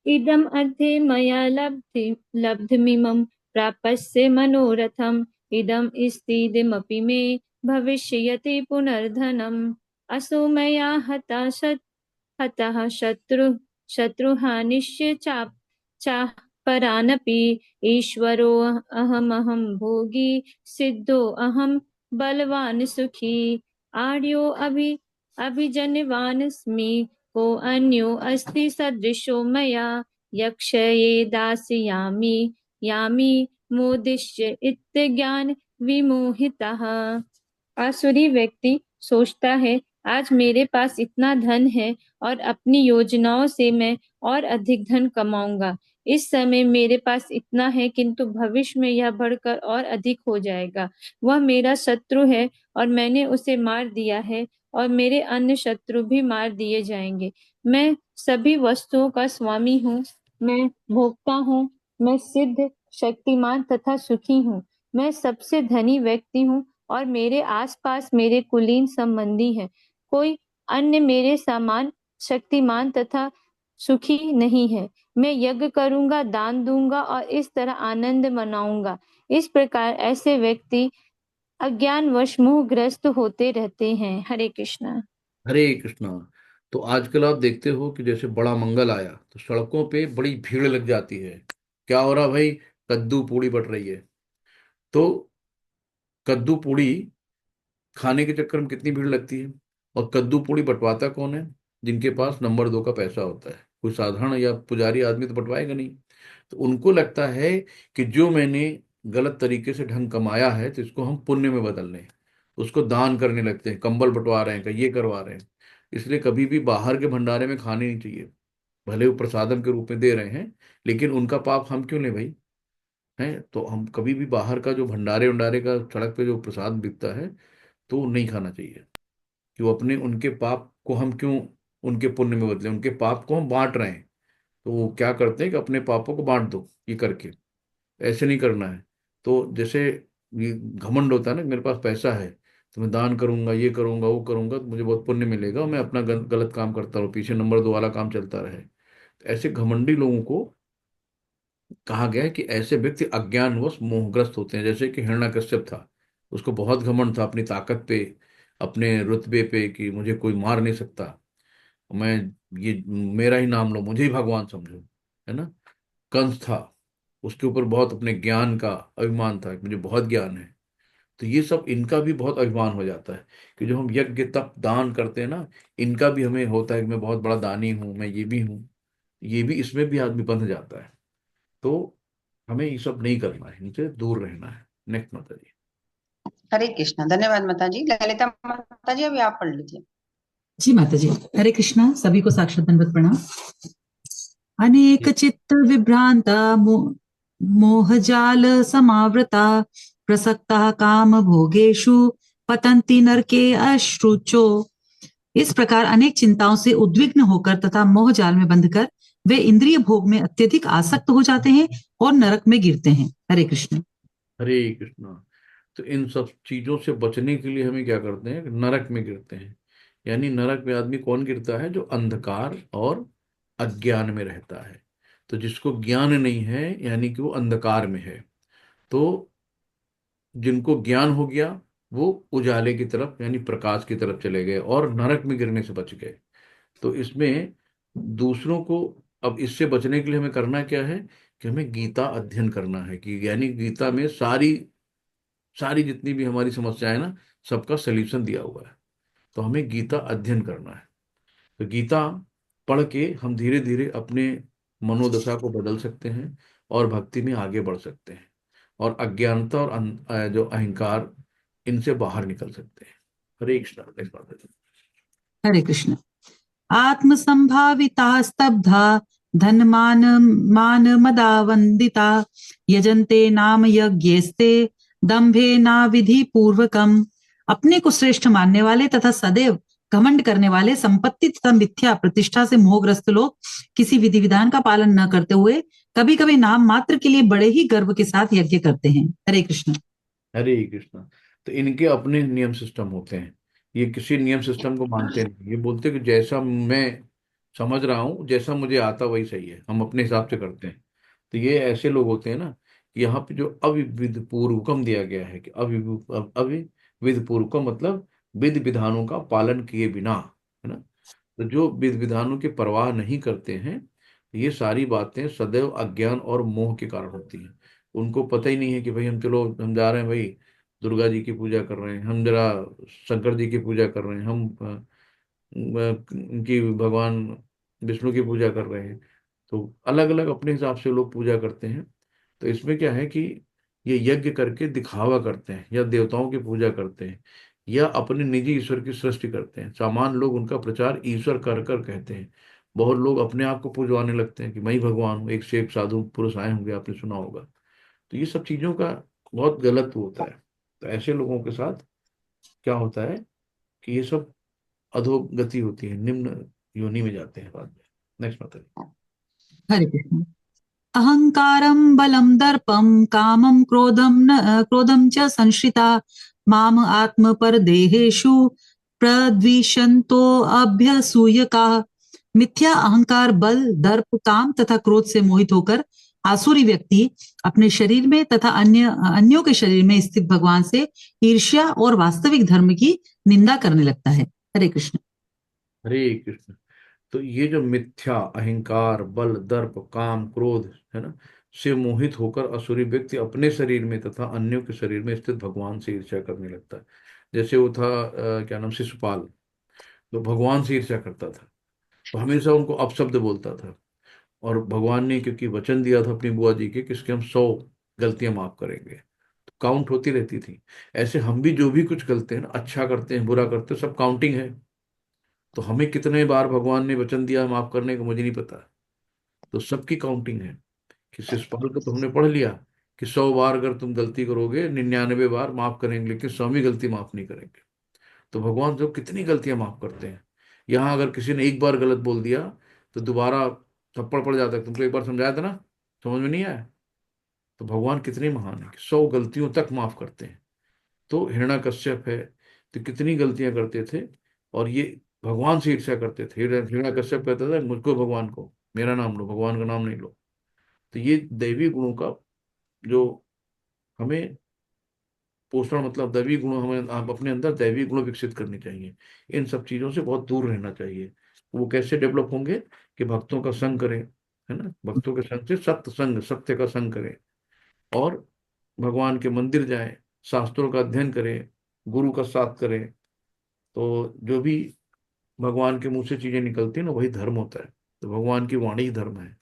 Speaker 5: इदम् अर्थे मया लब्धमिमं प्रापस्य मनोरथम् इदम् स्थितिमपि मे भविष्यति पुनर्धनम् असौ मया हतः शत्रुहानिश्य चाः परानपि ईश्वरो अहमहं भोगी सिद्धो अहं बलवान् सुखी आर्यो अभिजनवानस्मि को अन्यो अस्ति सदृशो मया यक्षये दास्यामि यामि मोदिष्य इत्यज्ञान विमोहितः। आसुरी व्यक्ति सोचता है आज मेरे पास इतना धन है और अपनी योजनाओं से मैं और अधिक धन कमाऊंगा। इस समय मेरे पास इतना है किंतु भविष्य में यह बढ़कर और अधिक हो जाएगा। वह मेरा शत्रु है और मैंने उसे मार दिया है और मेरे अन्य शत्रु भी मार दिए जाएंगे। मैं सभी वस्तुओं का स्वामी हूँ, मैं भोक्ता हूँ, मैं सिद्ध शक्तिमान तथा सुखी हूँ। मैं सबसे धनी व्यक्ति हूँ और मेरे आसपास मेरे कुलीन संबंधी हैं। कोई अन्य मेरे समान शक्तिमान तथा सुखी नहीं है। मैं यज्ञ करूंगा, दान दूंगा और इस तरह आनंद मनाऊंगा। इस प्रकार ऐसे व्यक्ति अज्ञानवश मोहग्रस्त होते रहते हैं। हरे कृष्णा।
Speaker 2: हरे कृष्णा। तो आजकल आप देखते हो कि जैसे बड़ा मंगल आया तो सड़कों पे बड़ी भीड़ लग जाती है। क्या हो रहा भाई? कद्दू पूड़ी बट रही है। तो कद्दू पूड़ी खाने के चक्कर में कितनी भीड़ लगती है। और कद्दू पूड़ी बंटवाता कौन है? जिनके पास नंबर 2 का पैसा होता है। कोई साधारण या पुजारी आदमी तो बंटवाएगा नहीं। तो उनको लगता है कि जो मैंने गलत तरीके से ढंग कमाया है तो इसको हम पुण्य में बदल लें। उसको दान करने लगते हैं, कंबल बंटवा रहे हैं, कहीं ये करवा रहे हैं। इसलिए कभी भी बाहर के भंडारे में खाने नहीं चाहिए। भले वो प्रसादम के रूप में दे रहे हैं, लेकिन उनका पाप हम क्यों लें भाई? हैं तो हम कभी भी बाहर का जो भंडारे उंडारे का सड़क पे जो प्रसाद बिकता है तो वो नहीं खाना चाहिए। कि वो अपने उनके पाप को हम क्यों उनके पुण्य में बदले, उनके पाप को हम बांट रहे हैं। तो वो क्या करते हैं कि अपने पापों को बांट दो ये करके। ऐसे नहीं करना है। तो जैसे ये घमंड होता है ना, मेरे पास पैसा है तो मैं दान करूंगा, ये करूंगा, वो करूंगा, तो मुझे बहुत पुण्य मिलेगा और मैं अपना गलत काम करता रहूं, पीछे नंबर 2 वाला काम चलता रहे। तो ऐसे घमंडी लोगों को कहा गया है कि ऐसे व्यक्ति अज्ञानवश मोहग्रस्त होते हैं। जैसे कि हिरण्यकश्यप था, उसको बहुत घमंड था अपनी ताकत पे, अपने रुतबे पे, कि मुझे कोई मार नहीं सकता, मैं ये मेरा ही नाम लो, मुझे ही भगवान समझो, है ना। कंस था, उसके ऊपर बहुत अपने ज्ञान का अभिमान था कि मुझे बहुत ज्ञान है। तो ये सब इनका भी बहुत अभिमान हो जाता है कि जो हम यज्ञ तप दान करते हैं ना, इनका भी हमें होता है कि मैं बहुत बड़ा दानी हूं, मैं ये भी हूं। ये भी, इसमें भी आदमी बंध जाता है। तो हमें ये सब नहीं करना है, इनसे दूर रहना है। नेक्स्ट माता जी।
Speaker 4: हरे कृष्णा। धन्यवाद माता जी। ललिता माता जी अभी आप पढ़ लीजिए।
Speaker 6: जी माता जी, हरे कृष्णा। सभी को साक्षात दंडवत प्रणाम। अनेक चित्त विभ्रांता मोहजाल समावृता प्रसक्ता काम भोगेषु पतंती नरके अश्रुचो। इस प्रकार अनेक चिंताओं से उद्विग्न होकर तथा मोह जाल में बंधकर वे इंद्रिय भोग में अत्यधिक आसक्त हो जाते हैं और नरक में गिरते हैं। हरे कृष्ण।
Speaker 2: हरे कृष्णा। तो इन सब चीजों से बचने के लिए हमें क्या करते हैं? नरक में गिरते हैं। यानी नरक में आदमी कौन गिरता है? जो अंधकार और अज्ञान में रहता है। तो जिसको ज्ञान नहीं है, यानी कि वो अंधकार में है। तो जिनको ज्ञान हो गया वो उजाले की तरफ यानी प्रकाश की तरफ चले गए और नरक में गिरने से बच गए। तो इसमें दूसरों को, अब इससे बचने के लिए हमें करना क्या है कि हमें गीता अध्ययन करना है। कि यानी गीता में सारी सारी जितनी भी हमारी समस्याएं हैं ना, सबका सलूशन दिया हुआ है। तो हमें गीता अध्ययन करना है। तो गीता पढ़ के हम धीरे धीरे अपने मनोदशा को बदल सकते हैं और भक्ति में आगे बढ़ सकते हैं। और अज्ञानता और जो अहंकार, इनसे बाहर निकल सकते हैं। हरे कृष्ण।
Speaker 6: हरे कृष्ण। आत्म संभाविता स्तब्धा धन मान मदावंदिता यजन्ते नाम यज्ञेस्ते दंभे ना विधि पूर्वकम। अपने को श्रेष्ठ मानने वाले तथा सदैव घमंड करने वाले संपत्ति तथा मिथ्या प्रतिष्ठा से मोहग्रस्त लोग किसी विधि विधान का पालन न करते हुए कभी कभी नाम मात्र के लिए बड़े ही गर्व के साथ यज्ञ करते हैं। हरे कृष्ण।
Speaker 2: हरे कृष्ण। तो इनके अपने नियम सिस्टम होते हैं। ये किसी नियम सिस्टम को मानते नहीं। ये बोलते हैं कि जैसा मैं समझ रहा हूँ, जैसा मुझे आता वही सही है, हम अपने हिसाब से करते हैं। तो ये ऐसे लोग होते हैं ना कि यहाँ पे जो अविविध पूर्वकम दिया गया है कि अविविध पूर्वकम मतलब विधि विधानों का पालन किए बिना, है ना। तो जो विधि विधानों की परवाह नहीं करते हैं, ये सारी बातें सदैव अज्ञान और मोह के कारण होती हैं। उनको पता ही नहीं है कि भाई हम, चलो हम जा रहे हैं भाई, दुर्गा जी की पूजा कर रहे हैं, हम जरा शंकर जी की पूजा कर रहे हैं, हम उनकी भगवान विष्णु की पूजा कर रहे हैं। तो अलग अलग अपने हिसाब से लोग पूजा करते हैं। तो इसमें क्या है कि ये यज्ञ करके दिखावा करते हैं या देवताओं की पूजा करते हैं या अपने निजी ईश्वर की सृष्टि करते हैं। सामान्य लोग उनका प्रचार ईश्वर कर कर कहते हैं। बहुत लोग अपने आप को पूजवाने लगते हैं कि मैं ही भगवान हूँ। एक से एक साधु पुरुष आए होंगे, आपने सुना होगा। तो ये सब चीजों का बहुत गलत होता है। तो ऐसे लोगों के साथ क्या होता है कि ये सब अधोगति होती है, निम्न योनि में जाते हैं बाद में। नेक्स्ट बताइए।
Speaker 6: हरे कृष्ण। अहंकारं बलं दर्पं कामं क्रोधं च संश्रिता माम आत्म परदेहेषु प्रद्विषन्तो अभ्यसूयकाः। मिथ्या अहंकार, बल, दर्प, काम तथा क्रोध से मोहित होकर आसुरी व्यक्ति अपने शरीर में तथा अन्यों के शरीर में स्थित भगवान से ईर्ष्या और वास्तविक धर्म की निंदा करने लगता है। हरे कृष्ण।
Speaker 2: हरे कृष्ण। तो ये जो मिथ्या अहंकार, बल, दर्प, काम, क्रोध है ना, से मोहित होकर असुरी व्यक्ति अपने शरीर में तथा अन्यों के शरीर में स्थित भगवान से ईर्ष्या करने लगता है। जैसे वो था क्या नाम, शिशुपाल, तो भगवान से ईर्ष्या करता था, तो हमेशा उनको अपशब्द बोलता था। और भगवान ने क्योंकि वचन दिया था अपनी बुआ जी के कि इसके हम 100 गलतियां माफ करेंगे, तो काउंट होती रहती थी। ऐसे हम भी जो भी कुछ करते हैं ना, अच्छा करते हैं बुरा करते हैं, सब काउंटिंग है। तो हमें कितने बार भगवान ने वचन दिया माफ करने का मुझे नहीं पता, तो सबकी काउंटिंग है। कि शिषपाल को तो हमने पढ़ लिया कि 100 बार अगर तुम गलती करोगे 99 बार माफ करेंगे, लेकिन 100वीं गलती माफ नहीं करेंगे। तो भगवान जो कितनी गलतियां माफ करते हैं। यहाँ अगर किसी ने एक बार गलत बोल दिया तो दोबारा थप्पड़ पड़ जाता है, तुमको एक बार समझाया था ना, समझ में नहीं आया। तो भगवान कितने महान है कि 100 गलतियों तक माफ करते हैं। तो हिरण्यकश्यप है, तो कितनी गलतियां करते थे, और ये भगवान से ईर्ष्या करते थे। हिरण्यकश्यप कहता था मुझको भगवान को, मेरा नाम लो, भगवान का नाम नहीं लो। तो ये दैवी गुणों का जो हमें पोषण, मतलब दैवी गुण, हमें आप अपने अंदर दैवी गुण विकसित करनी चाहिए। इन सब चीजों से बहुत दूर रहना चाहिए। वो कैसे डेवलप होंगे? कि भक्तों का संग करें, है ना, भक्तों के संग से सत्य संग, सत्य का संग करें, और भगवान के मंदिर जाएं, शास्त्रों का अध्ययन करें, गुरु का साथ करें। तो जो भी भगवान के मुंह से चीजें निकलती हैं ना, वही धर्म होता है। तो भगवान की वाणी ही धर्म है।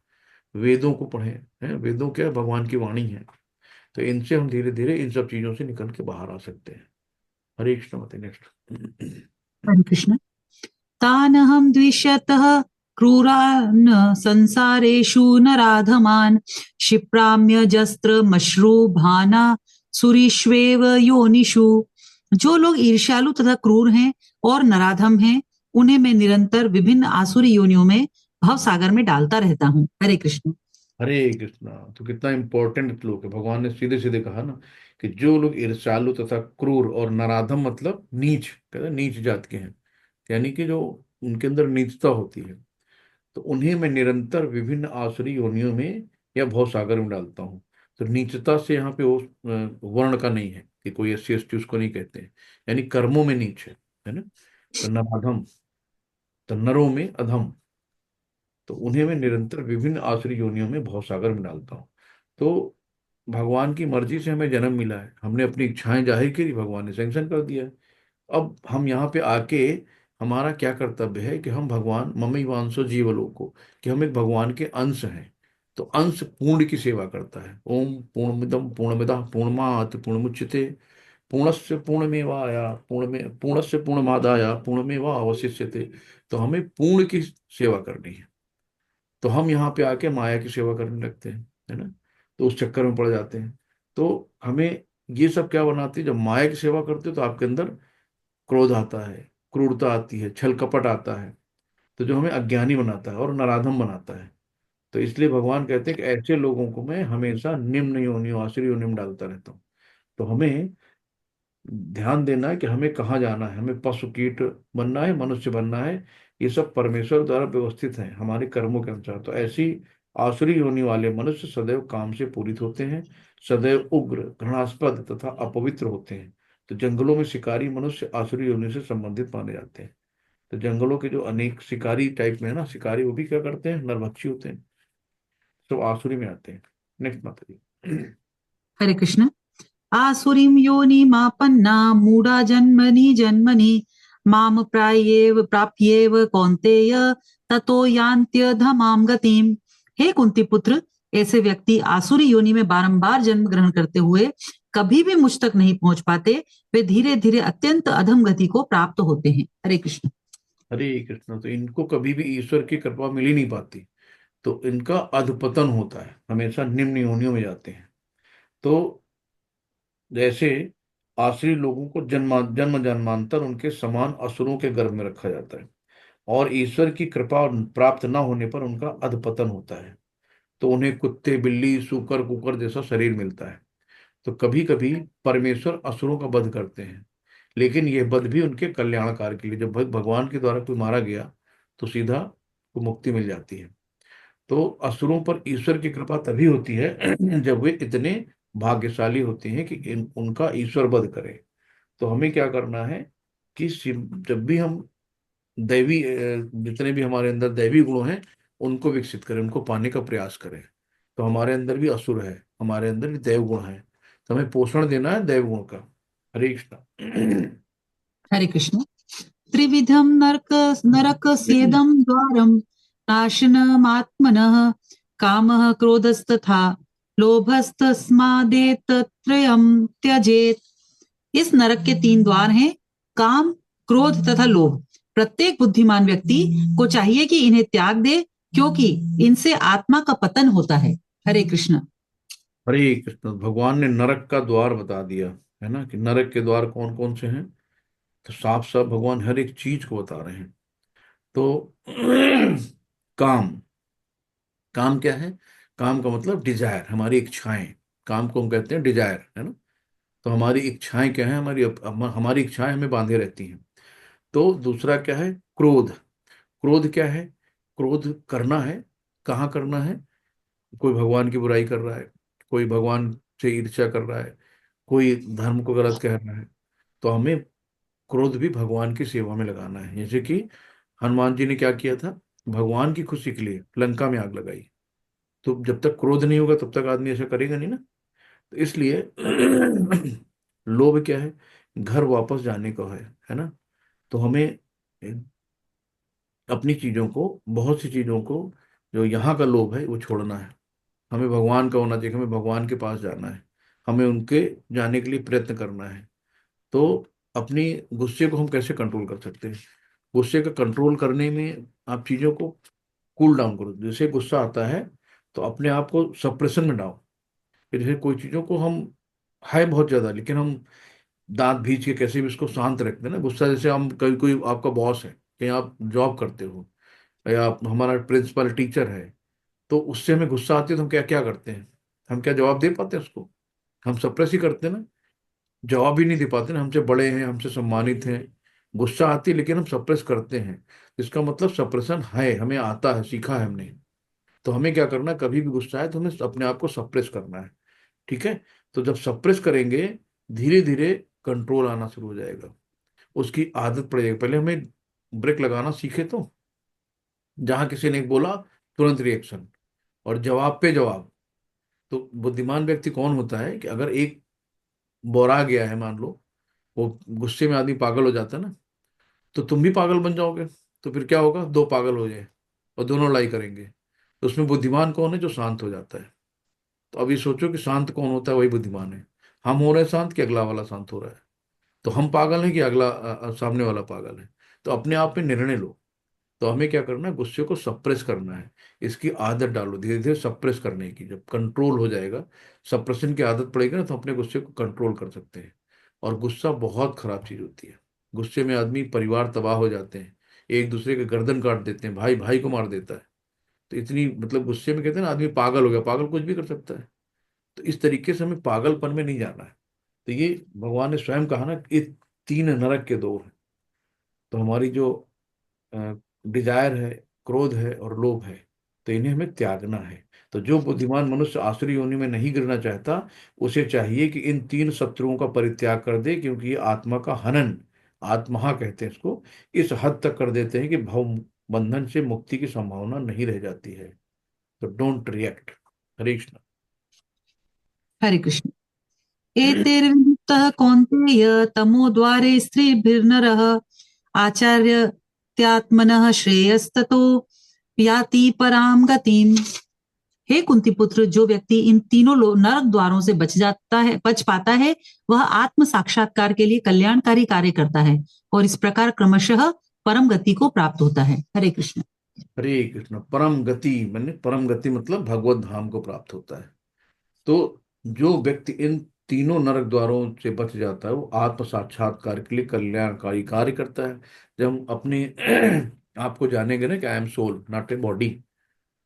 Speaker 2: वेदों को पढ़ें, है, वेदों क्या है? भगवान की वाणी है। तो इनसे हम धीरे धीरे इन सब चीजों से निकल के बाहर आ सकते हैं। हरे कृष्ण। मते नेक्स्ट।
Speaker 6: हरे कृष्ण। तानहं द्विषतः क्रूरान् संसारेषु नराधमान् क्षिप्राम्यजस्त्रमश्रुभाना सुरीष्वेव योनिषु। जो लोग ईर्ष्यालु तथा क्रूर हैं और नराधम हैं, उन्हें मैं निरंतर विभिन्न आसुरी योनियों में भव सागर में डालता रहता हूँ। हरे कृष्ण।
Speaker 2: हरे कृष्णा। तो कितना इंपॉर्टेंट श्लोक है। भगवान ने सीधे सीधे कहा ना कि जो लोग ईर्ष्यालु तथा क्रूर और नराधम, मतलब नीच, कहते हैं नीच जात के हैं, यानी कि जो उनके अंदर नीचता होती है, तो उन्हें मैं निरंतर विभिन्न आसुरी योनियों में या भव सागर में डालता हूँ। तो नीचता से यहाँ पे वो वर्ण का नहीं है कि कोई एस सी उसको नहीं कहते हैं, यानी कर्मों में नीच है ना। तो नराधम, तो नरों में अधम, तो उन्हें मैं निरंतर विभिन्न आसुरी योनियों में भवसागर में डालता हूँ। तो भगवान की मर्जी से हमें जन्म मिला है, हमने अपनी इच्छाएं जाहिर करी, भगवान ने सैंक्शन कर दिया है। अब हम यहाँ पे आके हमारा क्या कर्तव्य है कि हम भगवान ममई वांसो जीवलोको, कि हम एक भगवान के अंश हैं। तो अंश पूर्ण की सेवा करता है। ओम पूर्णमिदम पूर्णमिदः पूर्णमात पूर्णमुच्यते पूर्णस्य पूर्णमेवाया पूर्णस्य पूर्णमादाय पूर्णमेवावशिष्यते। तो हमें पूर्ण की सेवा करनी है। तो हम यहाँ पे आके माया की सेवा करने लगते हैं, है ना, तो उस चक्कर में पड़ जाते हैं। तो हमें ये सब क्या बनाती है? जब माया की सेवा करते हो तो आपके अंदर क्रोध आता है, क्रूरता आती है, छल कपट आता है, तो जो हमें अज्ञानी बनाता है और नराधम बनाता है। तो इसलिए भगवान कहते हैं कि ऐसे लोगों को मैं हमेशा निम्न योनियों, आसुरी योनियों में डालता रहता हूँ। तो हमें ध्यान देना है कि हमें कहाँ जाना है। हमें पशु कीट बनना है, मनुष्य बनना है, ये सब परमेश्वर द्वारा व्यवस्थित है हमारे कर्मों के अनुसार। तो ऐसी आसुरी योनि वाले मनुष्य सदैव काम से पूरित होते हैं, सदैव उग्र, घृणास्पद तथा अपवित्र होते हैं। तो जंगलों में शिकारी मनुष्य आसुरी योनि से संबंधित माने जाते हैं। तो जंगलों के जो अनेक शिकारी टाइप में है ना, शिकारी, वो भी क्या करते हैं? नरभक्षी होते हैं, तो आसुरी में आते हैं। नेक्स्ट माता जी।
Speaker 6: हरे कृष्ण। आसुरीं योनिमापन्ना मूढा जन्मनि जन्मनि माम प्राप्येव कौन्तेय ततो यान्त्यधमां गतिम्। हे कुंती पुत्र, ऐसे व्यक्ति आसुरी योनि में बारंबार जन्म ग्रहण करते हुए कभी भी मुझ तक नहीं पहुंच पाते। वे धीरे धीरे अत्यंत अधम गति को प्राप्त होते हैं। हरे कृष्ण।
Speaker 2: हरे कृष्ण। तो इनको कभी भी ईश्वर की कृपा मिल ही नहीं पाती, तो इनका अधपतन होता है, हमेशा निम्न योनियों में जाते हैं। तो जैसे आश्री लोगों को जन्म जन्मांतर उनके समान असुरों के गर्भ में रखा जाता है, और ईश्वर की कृपा प्राप्त न होने पर उनका अधपतन होता है। तो उन्हें कुत्ते, बिल्ली, सूकर, कुकर जैसा शरीर मिलता है। तो कभी कभी परमेश्वर असुरों का वध करते हैं, लेकिन यह वध भी उनके कल्याणकार के लिए। जब भगवान के द्वारा कोई मारा गया तो सीधा को मुक्ति मिल जाती है। तो असुरों पर ईश्वर की कृपा तभी होती है जब वे इतने भाग्यशाली होते हैं कि उनका ईश्वर वध करे। तो हमें क्या करना है कि जब भी हम दैवी जितने भी हमारे अंदर दैवी गुण हैं उनको विकसित करें, उनको पाने का प्रयास करें। तो हमारे अंदर भी असुर है, हमारे अंदर भी दैव गुण है, तो हमें पोषण देना है दैव गुण का। हरे कृष्णा।
Speaker 6: हरे कृष्ण। त्रिविधम नरक स्येदम द्वारम नाशनमात्मनः कामः क्रोधस्तथा लोभस्तस्मादेतत्रयम् त्यजेत। इस नरक के 3 द्वार हैं, काम, क्रोध तथा लोभ। प्रत्येक बुद्धिमान व्यक्ति को चाहिए कि इन्हें त्याग दे, क्योंकि इनसे आत्मा का पतन होता है। हरे कृष्ण।
Speaker 2: हरे कृष्ण। भगवान ने नरक का द्वार बता दिया है ना, कि नरक के द्वार कौन कौन से हैं। तो साफ साफ भगवान हर एक चीज को बता रहे हैं। तो काम, काम क्या है? काम का मतलब डिजायर, हमारी इच्छाएं। काम को हम कहते हैं डिजायर, है ना। तो हमारी इच्छाएं क्या है? हमारी इच्छाएं हमें बांधे रहती हैं। तो दूसरा क्या है? क्रोध। क्रोध क्या है? क्रोध करना है। कहाँ करना है? कोई भगवान की बुराई कर रहा है, कोई भगवान से ईर्ष्या कर रहा है, कोई धर्म को गलत कह रहा है, तो हमें क्रोध भी भगवान की सेवा में लगाना है। जैसे कि हनुमान जी ने क्या किया था, भगवान की खुशी के लिए लंका में आग लगाई। तो जब तक क्रोध नहीं होगा तब तक आदमी ऐसा करेगा नहीं ना। तो इसलिए लोभ क्या है? घर वापस जाने को है ना। तो हमें अपनी चीजों को, बहुत सी चीजों को, जो यहाँ का लोभ है वो छोड़ना है। हमें भगवान का होना चाहिए, हमें भगवान के पास जाना है, हमें उनके जाने के लिए प्रयत्न करना है। तो अपनी गुस्से को हम कैसे कंट्रोल कर सकते हैं? गुस्से का कंट्रोल करने में आप चीजों को कूल डाउन करो। जैसे गुस्सा आता है तो अपने आप को सप्रेशन में डालो। कि जैसे कोई चीजों को हम है बहुत ज्यादा, लेकिन हम दांत भींच के कैसे भी उसको शांत रखते हैं ना। गुस्सा जैसे हम, कभी कोई आपका बॉस है, कहीं आप जॉब करते हो, या हमारा प्रिंसिपल टीचर है, तो उससे हमें गुस्सा आती है तो हम क्या क्या करते हैं? हम क्या जवाब दे पाते हैं उसको? हम सप्रेस ही करते हैं ना, जवाब ही नहीं दे पाते ना। हमसे बड़े हैं, हमसे सम्मानित हैं, गुस्सा आती है लेकिन हम सप्रेस करते हैं। इसका मतलब सप्रेशन है, हमें आता है, सीखा है हमने। तो हमें क्या करना है, कभी भी गुस्सा है तो हमें अपने आप को सप्रेस करना है। ठीक है। तो जब सप्रेस करेंगे, धीरे धीरे कंट्रोल आना शुरू हो जाएगा, उसकी आदत पड़ जाएगी। पहले हमें ब्रेक लगाना सीखे, तो जहां किसी ने बोला तुरंत रिएक्शन और जवाब पे जवाब। तो बुद्धिमान व्यक्ति कौन होता है कि अगर एक बोरा गया है, मान लो, वो गुस्से में आदमी पागल हो जाता है ना, तो तुम भी पागल बन जाओगे। तो फिर क्या होगा, दो पागल हो जाए और दोनों लड़ाई करेंगे। तो उसमें बुद्धिमान कौन है? जो शांत हो जाता है। तो अभी सोचो कि शांत कौन होता है, वही बुद्धिमान है। हम हो रहे हैं शांत कि अगला वाला शांत हो रहा है? तो हम पागल हैं कि अगला सामने वाला पागल है? तो अपने आप में निर्णय लो। तो हमें क्या करना है, गुस्से को सप्रेस करना है। इसकी आदत डालो धीरे धीरे सप्रेस करने की। जब कंट्रोल हो जाएगा, सप्रेशन की आदत पड़ेगी ना, तो अपने गुस्से को कंट्रोल कर सकते हैं। और गुस्सा बहुत खराब चीज होती है। गुस्से में आदमी, परिवार तबाह हो जाते हैं, एक दूसरे के गर्दन काट देते हैं, भाई भाई को मार देता है। तो इतनी, मतलब गुस्से में कहते हैं ना, आदमी पागल हो गया। पागल कुछ भी कर सकता है। तो इस तरीके से हमें पागलपन में नहीं जाना है। तो ये भगवान ने स्वयं कहा ना, ये 3 नरक के दौर हैं। तो हमारी जो डिजायर है, क्रोध है और लोभ है, तो इन्हें हमें त्यागना है। तो जो बुद्धिमान मनुष्य आसुरी योनि में नहीं गिरना चाहता, उसे चाहिए कि इन 3 शत्रुओं का परित्याग कर दे, क्योंकि ये आत्मा का हनन, आत्महा कहते हैं इसको, इस हद तक कर देते हैं कि भव बंधन से मुक्ति की संभावना नहीं रह जाती है। तो डोंट रिएक्ट। हरे कृष्ण।
Speaker 6: हरे कृष्ण। एतैर्विमुक्तः कौन्तेय तमोद्वारे स्त्रीभिर्नरः आचार्यत्यात्मनः श्रेयस्ततो याति पराम गतिम। हे कुंती पुत्र, जो व्यक्ति इन तीनों नरक द्वारों से बच पाता है, वह आत्म साक्षात्कार के लिए कल्याणकारी कार्य करता है और इस प्रकार क्रमशः परम गति को प्राप्त होता है। हरे कृष्ण।
Speaker 2: हरे कृष्ण। परम गति मैंने, परम गति मतलब भगवत धाम को प्राप्त होता है। तो जो व्यक्ति इन तीनों नरक द्वारों से बच जाता है, वो आत्म साक्षात्कार के लिए कल्याणकारी कार्य करता है। जब हम अपने आप को जानेंगे ना कि I am soul not a body,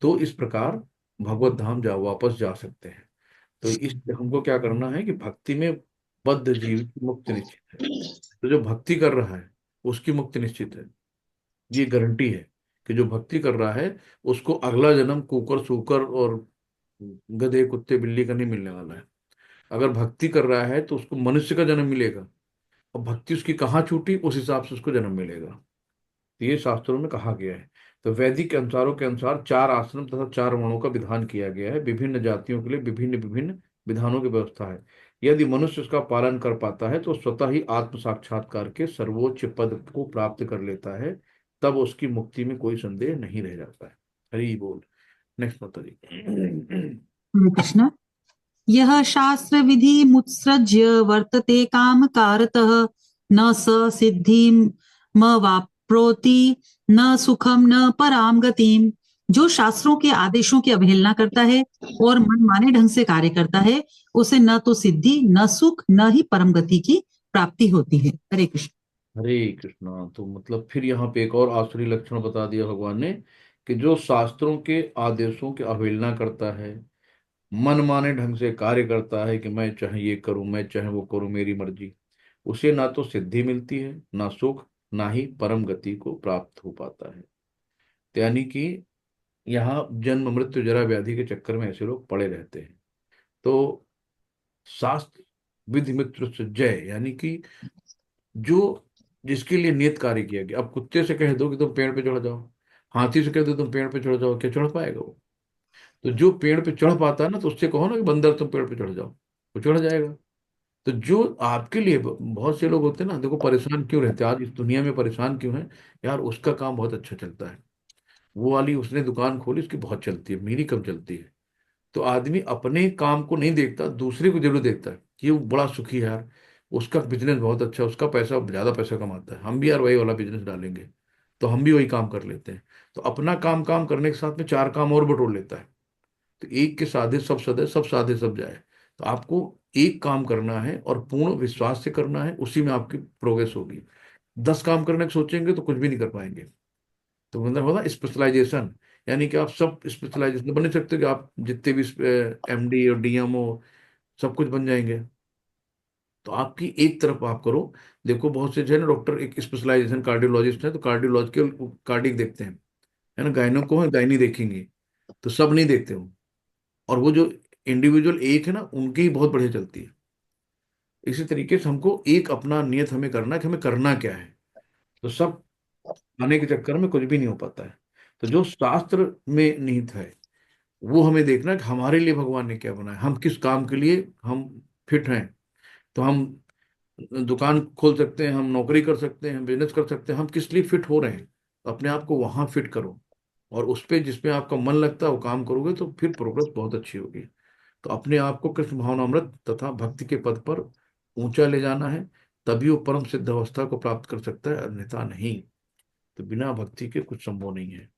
Speaker 2: तो इस प्रकार भगवत धाम वापस जा सकते हैं। तो इस हमको क्या करना है कि भक्ति में बद्ध जीव की मुक्ति निश्चित है। तो जो भक्ति कर रहा है उसकी मुक्ति निश्चित है। ये गारंटी है कि जो भक्ति कर रहा है उसको अगला जन्म कुकर सूकर और गधे कुत्ते बिल्ली का नहीं मिलने वाला है। अगर भक्ति कर रहा है तो उसको मनुष्य का जन्म मिलेगा। और भक्ति उसकी कहाँ छूटी, उस हिसाब से उसको जन्म मिलेगा। तो ये शास्त्रों में कहा गया है। तो वैदिक अनुसारों के अनुसार 4 आश्रम तथा 4 वर्णों का विधान किया गया है। विभिन्न जातियों के लिए विभिन्न विभिन्न विधानों की व्यवस्था है। यदि मनुष्य उसका पालन कर पाता है तो स्वतः ही आत्म साक्षात्कार के सर्वोच्च पद को प्राप्त कर लेता है। तब उसकी मुक्ति में कोई संदेह नहीं रह जाता है। हरि बोल। नेक्स्ट माता जी।
Speaker 6: हरे कृष्ण। यह शास्त्र विधि मुत्सृज्य वर्तते काम कारतः न स सिद्धिम वाप्नोति न सुखम न पराम गतिम। जो शास्त्रों के आदेशों की अवहेलना करता है और मनमाने ढंग से कार्य करता है, उसे न तो सिद्धि, न सुख, न ही परम गति की प्राप्ति होती है। हरे कृष्ण।
Speaker 2: हरे कृष्णा। तो मतलब फिर यहाँ पे एक और आसुरी लक्षण बता दिया भगवान ने कि जो शास्त्रों के आदेशों की अवहेलना करता है, मनमाने ढंग से कार्य करता है कि मैं चाहे ये करूं, मैं चाहे वो करूं, मेरी मर्जी, उसे ना तो सिद्धि मिलती है, ना सुख, ना ही परम गति को प्राप्त हो पाता है। तो यानी कि यहाँ जन्म मृत्यु जरा व्याधि के चक्कर में ऐसे लोग पड़े रहते हैं। तो शास्त्र विधि मित्र से जय, यानी कि जो जिसके लिए नियत कार्य किया गया। अब कुत्ते से कह दो कि तुम पेड़ पे चढ़ जाओ, हाथी से कह दो तुम पेड़ पे चढ़ जाओ, क्या चढ़ पाएगा वो? तो जो पेड़ पे चढ़ पाता है ना, तो उससे कहो ना कि बंदर तुम पेड़ पे चढ़ जाओ, वो चढ़ जाएगा। तो जो आपके लिए, बहुत से लोग होते हैं ना, देखो परेशान क्यों रहते हैं आज इस दुनिया में, परेशान क्यों है? यार उसका काम बहुत अच्छा चलता है, वो वाली उसने दुकान खोली, उसकी बहुत चलती है, मेरी कम चलती है। तो आदमी अपने काम को नहीं देखता, दूसरे को जरूर देखता है कि वो बड़ा सुखी है यार, उसका बिजनेस बहुत अच्छा है, उसका पैसा ज्यादा पैसा कमाता है, हम भी यार वही वाला बिजनेस डालेंगे। तो हम भी वही काम कर लेते हैं। तो अपना काम काम करने के साथ में 4 काम और बटोर लेता है। तो एक के साधे सब सदे, सब साधे सब जाए। तो आपको एक काम करना है और पूर्ण विश्वास से करना है, उसी में आपकी प्रोग्रेस होगी। 10 काम करने की सोचेंगे तो कुछ भी नहीं कर पाएंगे। तो मतलब होता स्पेशलाइजेशन, यानी कि आप सब स्पेशलाइजेशन बन नहीं सकते कि आप जितने भी एमडी और डीएमओ सब कुछ बन जाएंगे। तो आपकी एक तरफ आप करो। देखो बहुत से जो है ना डॉक्टर, एक स्पेशलाइजेशन कार्डियोलॉजिस्ट है तो कार्डियोलॉजिकल कार्डिक देखते हैं, है ना, गायनो को है गायनी देखेंगे, तो सब नहीं देखते हो। और वो जो इंडिविजुअल एक है ना, उनकी ही बहुत बढ़िया चलती है। इसी तरीके से हमको एक अपना नियत हमें करना है कि हमें करना क्या है। तो सब आने के चक्कर में कुछ भी नहीं हो पाता है। तो जो शास्त्र में निहित है वो हमें देखना है कि हमारे लिए भगवान ने क्या बनाया, हम किस काम के लिए हम फिट हैं। तो हम दुकान खोल सकते हैं, हम नौकरी कर सकते हैं, बिजनेस कर सकते हैं, हम किस लिए फिट हो रहे हैं, तो अपने आप को वहां फिट करो। और उस पे जिसमें आपका मन लगता है वो काम करोगे तो फिर प्रोग्रेस बहुत अच्छी होगी। तो अपने आप को कृष्ण भावनामृत तथा भक्ति के पद पर ऊंचा ले जाना है, तभी वो परम सिद्ध अवस्था को प्राप्त कर सकता है, अन्यथा नहीं। तो बिना भक्ति के कुछ संभव नहीं है।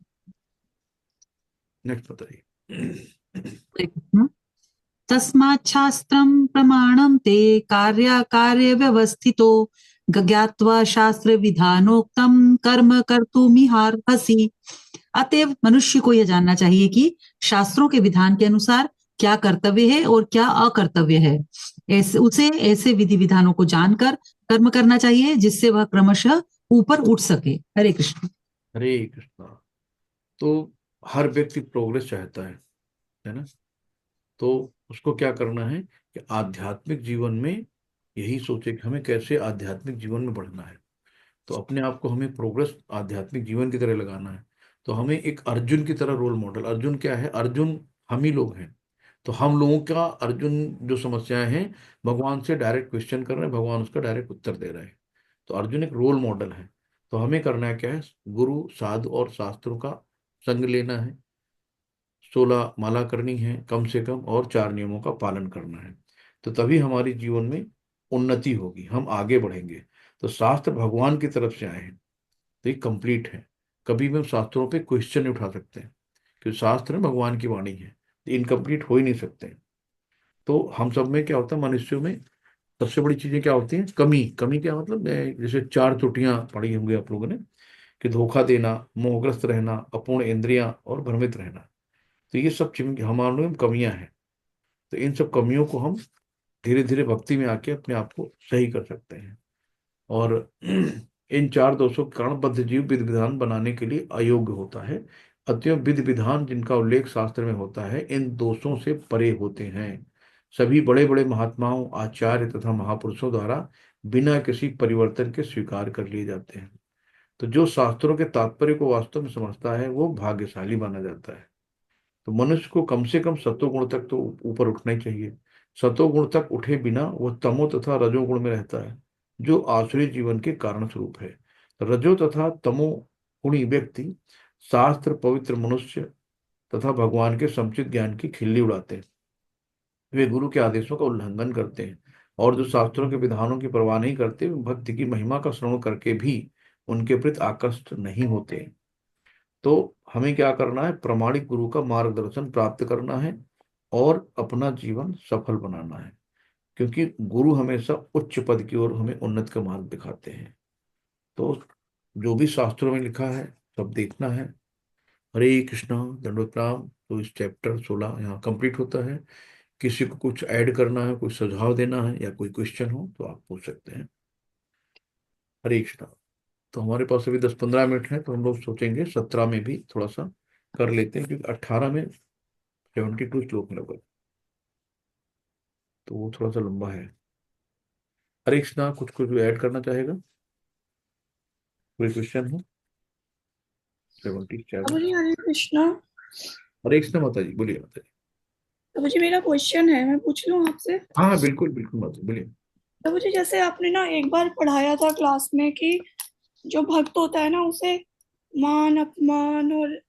Speaker 2: नेक्स्ट बताइए।
Speaker 6: हरे कृष्ण। तस्मात् शास्त्रं प्रमाणं ते कार्याकार्य व्यवस्थितो ज्ञात्वा शास्त्र विधानोक्तम कर्म कर्तुमिहार्हसि। अतएव मनुष्य को यह जानना चाहिए कि शास्त्रों के विधान के अनुसार क्या कर्तव्य है और क्या अकर्तव्य है। ऐसे विधि विधानों को जानकर कर्म करना चाहिए जिससे वह क्रमशः ऊपर उठ सके। हरे कृष्ण।
Speaker 2: हरे कृष्णा। तो हर व्यक्ति प्रोग्रेस चाहता है ना। तो उसको क्या करना है कि आध्यात्मिक जीवन में यही सोचे कि हमें कैसे आध्यात्मिक जीवन में बढ़ना है। तो अपने आप को हमें प्रोग्रेस आध्यात्मिक जीवन की तरह लगाना है। तो हमें एक अर्जुन की तरह रोल मॉडल, अर्जुन क्या है, अर्जुन हम ही लोग हैं। तो हम लोगों का अर्जुन जो समस्याएं हैं, भगवान से डायरेक्ट क्वेश्चन कर रहे हैं, भगवान उसका डायरेक्ट उत्तर दे रहे हैं। तो अर्जुन एक रोल मॉडल है। तो हमें करना है क्या है, गुरु साधु और शास्त्रों का संग लेना है, 16 माला करनी है कम से कम, और 4 नियमों का पालन करना है। तो तभी हमारी जीवन में उन्नति होगी, हम आगे बढ़ेंगे। तो शास्त्र भगवान की तरफ से आए हैं तो ये कंप्लीट है। कभी भी हम शास्त्रों पे क्वेश्चन नहीं उठा सकते हैं, क्योंकि शास्त्र में भगवान की वाणी है, इनकम्प्लीट हो ही नहीं सकते। तो हम सब में क्या होता है, मनुष्यों में सबसे बड़ी चीजें क्या होती हैं, कमी। कमी क्या मतलब, जैसे 4 त्रुटियां पढ़ी होंगी आप लोगों ने, कि धोखा देना, मोहग्रस्त रहना, अपूर्ण इंद्रियां और भ्रमित रहना। तो ये सब चीजें हमारे में कमियां हैं। तो इन सब कमियों को हम धीरे धीरे भक्ति में आके अपने आप को सही कर सकते हैं। और इन 4 दोषों के कारण बद्ध जीव विधि विधान बनाने के लिए अयोग्य होता है। अतएव विधि विधान जिनका उल्लेख शास्त्र में होता है इन दोषों से परे होते हैं। सभी बड़े बड़े महात्माओं, आचार्य तथा महापुरुषों द्वारा बिना किसी परिवर्तन के स्वीकार कर लिए जाते हैं। तो जो शास्त्रों के तात्पर्य को वास्तव में समझता है वो भाग्यशाली माना जाता है। तो मनुष्य को कम से कम सत्वगुण तक तो ऊपर उठना ही चाहिए। सत्वगुण तक उठे बिना वो तमो तथा रजोगुण में रहता है, जो आसुरी जीवन के कारण स्वरूप है। रजो तथा तमो गुणी व्यक्ति शास्त्र, पवित्र मनुष्य तथा भगवान के समुचित ज्ञान की खिल्ली उड़ाते हैं। वे गुरु के आदेशों का उल्लंघन करते हैं, और जो शास्त्रों के विधानों की परवाह नहीं करते, वे भक्ति की महिमा का श्रवण करके भी उनके प्रति आकृष्ट नहीं होते। तो हमें क्या करना है? प्रामाणिक गुरु का मार्गदर्शन प्राप्त करना है और अपना जीवन सफल बनाना है, क्योंकि गुरु हमेशा उच्च पद की ओर हमें उन्नत का मार्ग दिखाते हैं। तो जो भी शास्त्रों में लिखा है सब देखना है। हरे कृष्णा, दंडवत प्रणाम। तो इस चैप्टर 16 यहाँ कंप्लीट होता है। किसी को कुछ ऐड करना है, कोई सुझाव देना है या कोई क्वेश्चन हो तो आप पूछ सकते हैं। हरे कृष्णा। तो हमारे पास अभी 10-15 मिनट है, तो हम लोग सोचेंगे 17 में भी थोड़ा सा कर लेते हैं, क्योंकि 18 में 72 श्लोक में लगभग, तो वो थोड़ा सा लंबा है। हरे कृष्णा, कुछ कुछ ऐड करना चाहेगा? कोई क्वेश्चन हो? 77।
Speaker 1: प्रभु जी हरे कृष्णा।
Speaker 2: हरे कृष्णा माता जी, बोलिए माता जी।
Speaker 1: प्रभु जी मेरा क्वेश्चन है, मैं पूछ लूं आपसे?
Speaker 2: हाँ हाँ, बिल्कुल बिल्कुल माता जी, बोलिए।
Speaker 1: प्रभु जी जैसे आपने ना एक बार पढ़ाया था क्लास में कि जो भक्त होता है ना उसे मान अपमान और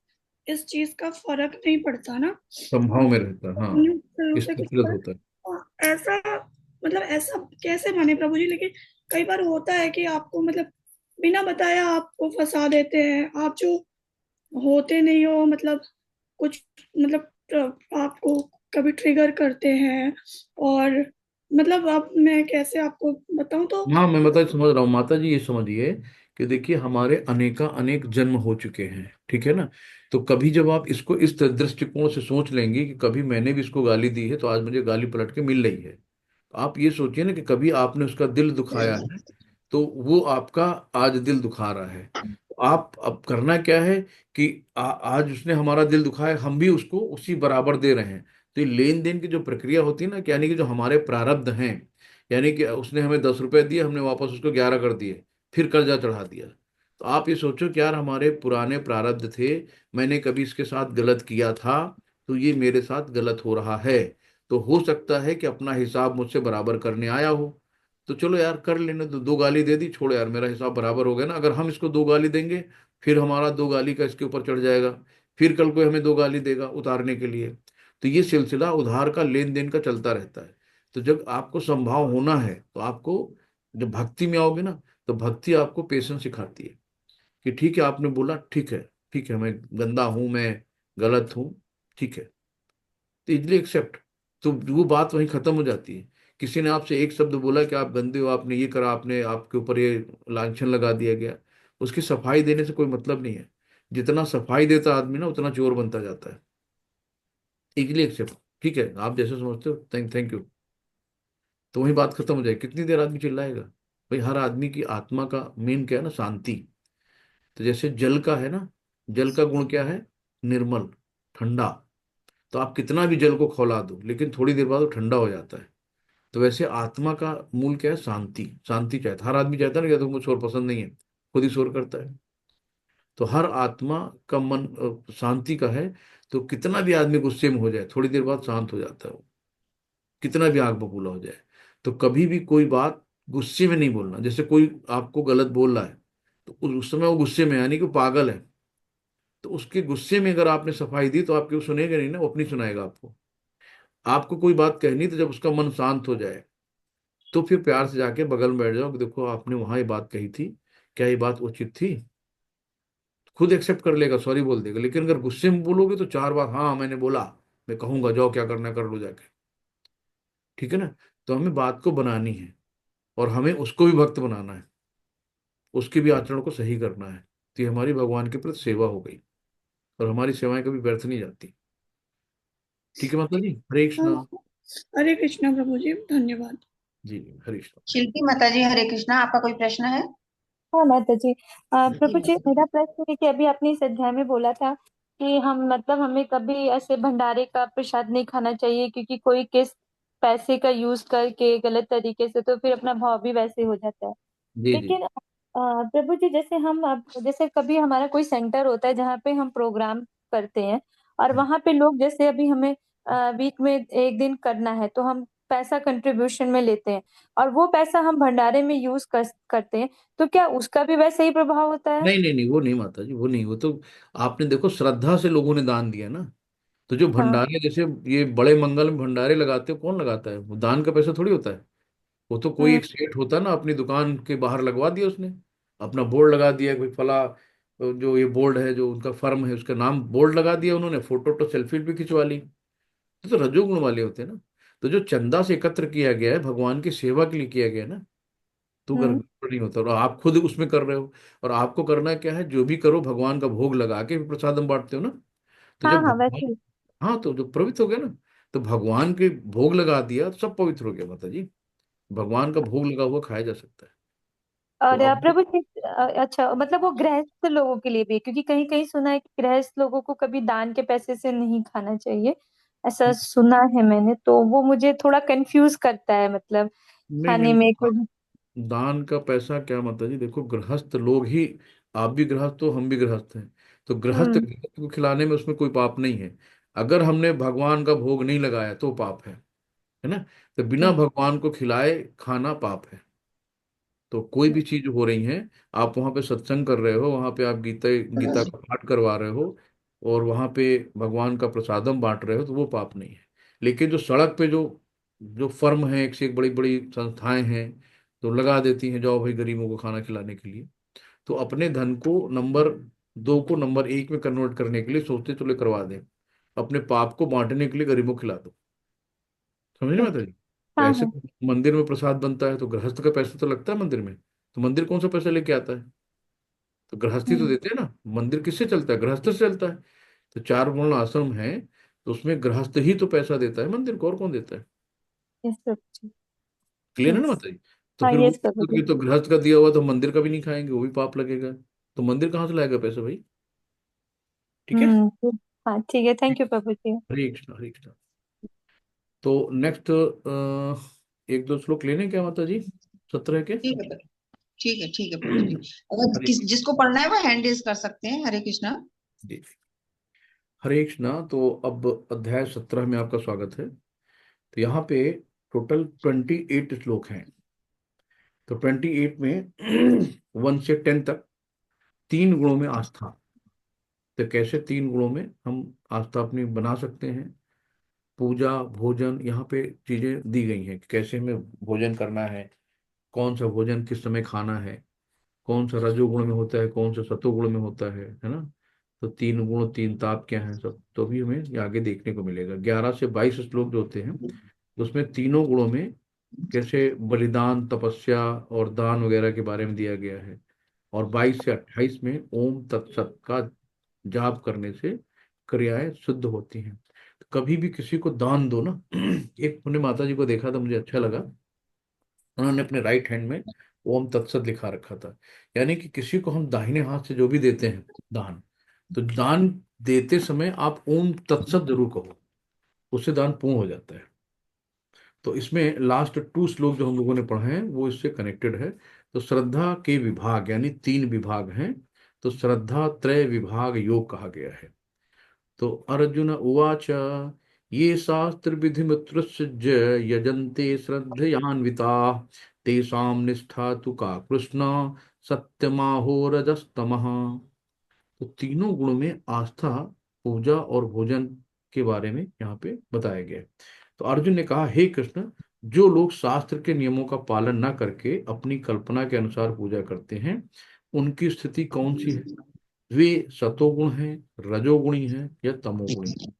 Speaker 1: इस चीज का फर्क नहीं पड़ता ना,
Speaker 2: संभाव में रहता है, हाँ।
Speaker 1: उसे उसे
Speaker 2: इसका
Speaker 1: कुछ
Speaker 2: गलत
Speaker 1: फर्क।
Speaker 2: होता है।
Speaker 1: ऐसा मतलब ऐसा कैसे माने प्रभु जी? लेकिन कई बार होता है कि आपको मतलब बिना बताया आपको फंसा देते हैं, आप जो होते नहीं हो, मतलब कुछ मतलब आपको कभी ट्रिगर करते हैं। और मतलब अब मैं कैसे आपको बताऊं? तो
Speaker 2: हाँ, मैं बता समझ रहा हूँ माता जी। ये समझिए कि देखिए, हमारे अनेका अनेक जन्म हो चुके हैं, ठीक है ना। तो कभी जब आप इसको इस दृष्टिकोण से सोच लेंगे कि कभी मैंने भी इसको गाली दी है तो आज मुझे गाली पलट के मिल रही है, तो आप ये सोचिए ना कि कभी आपने उसका दिल दुखाया है, तो वो आपका आज दिल दुखा रहा है। तो आप अब करना क्या है कि आज उसने हमारा दिल दुखाया, हम भी उसको उसी बराबर दे रहे हैं। तो ये लेन देन की जो प्रक्रिया होती है ना, यानी कि जो हमारे प्रारब्ध हैं, यानी कि उसने हमें 10 रुपए दिए, हमने वापस उसको 11 कर दिए, फिर कर्जा चढ़ा दिया। तो आप ये सोचो कि यार हमारे पुराने प्रारब्ध थे, मैंने कभी इसके साथ गलत किया था, तो ये मेरे साथ गलत हो रहा है। तो हो सकता है कि अपना हिसाब मुझसे बराबर करने आया हो, तो चलो यार कर लेने दो। 2 गाली दे दी, छोड़ो यार, मेरा हिसाब बराबर हो गया ना। अगर हम इसको 2 गाली देंगे, फिर हमारा 2 गाली का इसके ऊपर चढ़ जाएगा, फिर कल कोई हमें 2 गाली देगा उतारने के लिए। तो ये सिलसिला उधार का, लेन देन का चलता रहता है। तो जब आपको संभाव होना है तो आपको, जब भक्ति में आओगे ना, तो भक्ति आपको पेशेंस सिखाती है कि ठीक है, आपने बोला, ठीक है, ठीक है, मैं गंदा हूं, मैं गलत हूं, ठीक है, तो इजली एक्सेप्ट। तो वो बात वहीं खत्म हो जाती है। किसी ने आपसे एक शब्द बोला कि आप गंदे हो, आपने ये करा, आपने, आपके ऊपर ये लांछन लगा दिया गया, उसकी सफाई देने से कोई मतलब नहीं है। जितना सफाई देता आदमी ना, उतना चोर बनता जाता है। इजली एक्सेप्ट, ठीक है, आप जैसे समझते हो, थैंक थैंक यू। तो वही बात खत्म हो जाए। कितनी देर आदमी चिल्लाएगा? भाई हर आदमी की आत्मा का मेन क्या है ना, शांति। तो जैसे जल का है ना, जल का गुण क्या है? निर्मल, ठंडा। तो आप कितना भी जल को खौला दो, लेकिन थोड़ी देर बाद वो ठंडा हो जाता है। तो वैसे आत्मा का मूल क्या है? शांति। शांति चाहता हर आदमी, चाहता है ना, क्या तो मुझे शोर पसंद नहीं है, खुद ही शोर करता है। तो हर आत्मा का मन शांति का है। तो कितना भी आदमी गुस्से में हो जाए, थोड़ी देर बाद शांत हो जाता है वो, कितना भी आग बबूला हो जाए। तो कभी भी कोई बात गुस्से में नहीं बोलना। जैसे कोई आपको गलत बोल रहा है, तो उस समय वो गुस्से में है, यानी कि वो पागल है, तो उसके गुस्से में अगर आपने सफाई दी तो आपकी वो सुनेगा नहीं ना, वो अपनी सुनाएगा आपको। आपको कोई बात कहनी, तो जब उसका मन शांत हो जाए, तो फिर प्यार से जाके बगल में बैठ जाओ कि देखो आपने वहां ये बात कही थी, क्या ये बात उचित थी? खुद एक्सेप्ट कर लेगा, सॉरी बोल देगा। लेकिन अगर गुस्से में बोलोगे तो 4 बार हाँ मैंने बोला, मैं कहूंगा, जाओ क्या करना है कर लो जाके, ठीक है ना। तो हमें बात को बनानी है, और हमें उसको भी भक्त बनाना है, उसके भी आचरण को सही करना है। तो ये हमारी भगवान के प्रति सेवा हो गई, और हमारी सेवाएं कभी व्यर्थ नहीं जाती। ठीक है माता जी, हरे कृष्णा।
Speaker 1: हरे कृष्णा प्रभु जी, धन्यवाद।
Speaker 2: जी, हरे कृष्णा।
Speaker 4: शिल्पी माता जी हरे कृष्णा, आपका कोई प्रश्न है?
Speaker 5: हाँ माता जी।
Speaker 4: जी
Speaker 5: प्रभु जी
Speaker 4: माता
Speaker 5: मेरा प्रश्न है कि अभी आपने इस अध्याय में बोला था कि हम मतलब हमें कभी ऐसे भंडारे का प्रसाद नहीं खाना चाहिए, क्योंकि कोई किस पैसे का यूज करके गलत तरीके से, तो फिर अपना भाव भी वैसे हो जाता है।
Speaker 2: जी जी।
Speaker 5: लेकिन प्रभु जी, जैसे हम अब जैसे कभी हमारा कोई सेंटर होता है जहाँ पे हम प्रोग्राम करते हैं, और वहां पे लोग जैसे अभी हमें वीक में एक दिन करना है तो हम पैसा कंट्रीब्यूशन में लेते हैं, और वो पैसा हम भंडारे में यूज करते हैं, तो क्या उसका भी वैसे ही प्रभाव होता है?
Speaker 2: नहीं नहीं नहीं, वो नहीं माता जी, वो नहीं। वो तो आपने देखो श्रद्धा से लोगों ने दान दिया ना। तो जो
Speaker 5: हाँ।
Speaker 2: भंडारे, जैसे ये बड़े मंगल में भंडारे लगाते हो, कौन लगाता है? वो दान का पैसा थोड़ी होता है। वो तो कोई
Speaker 5: हम्म।
Speaker 2: एक सेठ होता है ना, अपनी दुकान के बाहर लगवा दिया उसने, अपना बोर्ड लगा दिया, कोई फला जो ये बोर्ड है, जो उनका फर्म है उसका नाम बोर्ड लगा दिया उन्होंने, फोटो तो सेल्फी भी खिंचवा ली। तो रजोगुण वाले होते हैं ना। तो जो चंदा से एकत्र किया गया है भगवान की सेवा के लिए किया गया है ना, तो
Speaker 5: हम्म।
Speaker 2: गड़बड़ नहीं होता। और आप खुद उसमें कर रहे हो, और आपको करना क्या है, जो भी करो भगवान का भोग लगा के प्रसाद हम बांटते हो ना। तो
Speaker 5: हाँ
Speaker 2: जब
Speaker 5: हाँ,
Speaker 2: भगवान,
Speaker 5: वैसे ही।
Speaker 2: हाँ, तो जो पवित्र हो गया ना, तो भगवान के भोग लगा दिया तो सब पवित्र हो गया माता जी। भगवान का भोग लगा हुआ खाया जा सकता है। तो
Speaker 5: और
Speaker 2: अब
Speaker 5: प्रभु जी, अच्छा, मतलब वो गृहस्थ लोगों के लिए भी, क्योंकि कहीं कहीं सुना है कि गृहस्थ लोगों को कभी दान के पैसे से नहीं खाना चाहिए, ऐसा सुना है मैंने, तो वो मुझे थोड़ा कंफ्यूज करता है, मतलब
Speaker 2: नहीं
Speaker 5: खाने
Speaker 2: नहीं,
Speaker 5: में कोई।
Speaker 2: दान का पैसा क्या माता जी, देखो गृहस्थ लोग ही, आप भी गृहस्थ हो, हम भी गृहस्थ हैं। तो
Speaker 5: हम्म।
Speaker 2: गृहस्थ को खिलाने में उसमें कोई पाप नहीं है। अगर हमने भगवान का भोग नहीं लगाया तो पाप है ना। तो बिना भगवान को खिलाए खाना पाप है। तो कोई भी चीज हो रही है, आप वहां पे सत्संग कर रहे हो, वहां पे आप गीता गीता का पाठ करवा रहे हो, और वहां पे भगवान का प्रसादम बांट रहे हो, तो वो पाप नहीं है। लेकिन जो सड़क पे जो जो फर्म है, एक से एक बड़ी बड़ी संस्थाएं हैं, तो लगा देती हैं जाओ भाई गरीबों को खाना खिलाने के लिए, तो अपने धन को नंबर 2 को नंबर 1 में कन्वर्ट करने के लिए सोचते चलो करवा दें, अपने पाप को बांटने के लिए गरीबों को खिला दो। समझ रहे माता जी? तो
Speaker 5: हाँ
Speaker 2: ऐसे
Speaker 5: हाँ।
Speaker 2: मंदिर में प्रसाद बनता है तो गृहस्थ का पैसा तो लगता है मंदिर में। तो मंदिर कौन सा पैसा लेके आता है? तो गृहस्थी तो
Speaker 5: हम्म।
Speaker 2: देते हैं ना। मंदिर किससे चलता है? गृहस्थ से चलता है। तो 4 वर्ण आश्रम है, तो उसमें गृहस्थ ही तो पैसा देता है मंदिर को, और कौन देता है?
Speaker 5: यस प्रभु जी।
Speaker 2: क्लियर है ना
Speaker 5: यस।
Speaker 2: माता जी? तो
Speaker 5: हाँ,
Speaker 2: फिर वो
Speaker 5: यस प्रभु
Speaker 2: ये
Speaker 5: जी।
Speaker 2: तो गृहस्थ का दिया हुआ, तो मंदिर का भी नहीं खाएंगे, वो भी पाप लगेगा। तो मंदिर कहाँ से लाएगा पैसा भाई? ठीक है।
Speaker 5: हम्म। हाँ ठीक है, थैंक यू प्रभु जी।
Speaker 2: हरे कृष्णा, हरे कृष्णा। तो नेक्स्ट एक दो श्लोक लेने क्या माता जी? 17 के।
Speaker 4: ठीक है, ठीक है प्रभु जी। अगर
Speaker 2: हरे
Speaker 4: जिसको पढ़ना है वो हैंड रेज कर सकते हैं। हरे कृष्णा।
Speaker 2: जी, हरे कृष्णा। तो अब अध्याय 17 में आपका स्वागत है। तो यहाँ पे टोटल 28 श्लोक हैं। तो 28 में 1 से 10 तक 3 गुणों में आस्था। तो कैसे 3 गुणों में हम आस्था अपनी बना सकते हैं? पूजा, भोजन, यहाँ पे चीजें दी गई हैं कि कैसे हमें भोजन करना है, कौन सा भोजन किस समय खाना है, कौन सा रजोगुण में होता है, कौन सा सतोगुण में होता है ना। तो 3 गुण 3 ताप क्या है सब, तो भी हमें ये आगे देखने को मिलेगा। 11 से 22 श्लोक जो होते हैं, उसमें तीनों गुणों में कैसे बलिदान, तपस्या और दान वगैरह के बारे में दिया गया है। और 22 से 28 में ओम तत्सत का जाप करने से क्रियाएं शुद्ध होती हैं। तो कभी भी किसी को दान दो ना। एक मैंने माता जी को देखा था, मुझे अच्छा लगा, उन्होंने अपने राइट हैंड में ओम तत्सत लिखा रखा था। यानी कि किसी को हम दाहिने हाथ से जो भी देते हैं दान, तो दान देते समय आप ओम तत्सत जरूर कहो, उससे दान पूर्ण हो जाता है। तो इसमें लास्ट 2 श्लोक जो हम लोगों ने पढ़े हैं वो इससे कनेक्टेड है। तो श्रद्धा के विभाग यानी 3 विभाग हैं। तो श्रद्धा त्रय विभाग योग कहा गया है। तो अर्जुन उवाच ये शास्त्र विधिमुत्सृज्य यजन्ते श्रद्धयान्विता तेषां निष्ठा तु का कृष्ण सत्यमाहोरजस्तमः। तो तीनों गुणों में आस्था, पूजा और भोजन के बारे में यहाँ पे बताया गया है। तो अर्जुन ने कहा, हे कृष्ण, जो लोग शास्त्र के नियमों का पालन न करके अपनी कल्पना के अनुसार पूजा करते हैं, उनकी स्थिति कौन सी है? वे सतोगुण हैं, रजोगुणी हैं या तमोगुणी?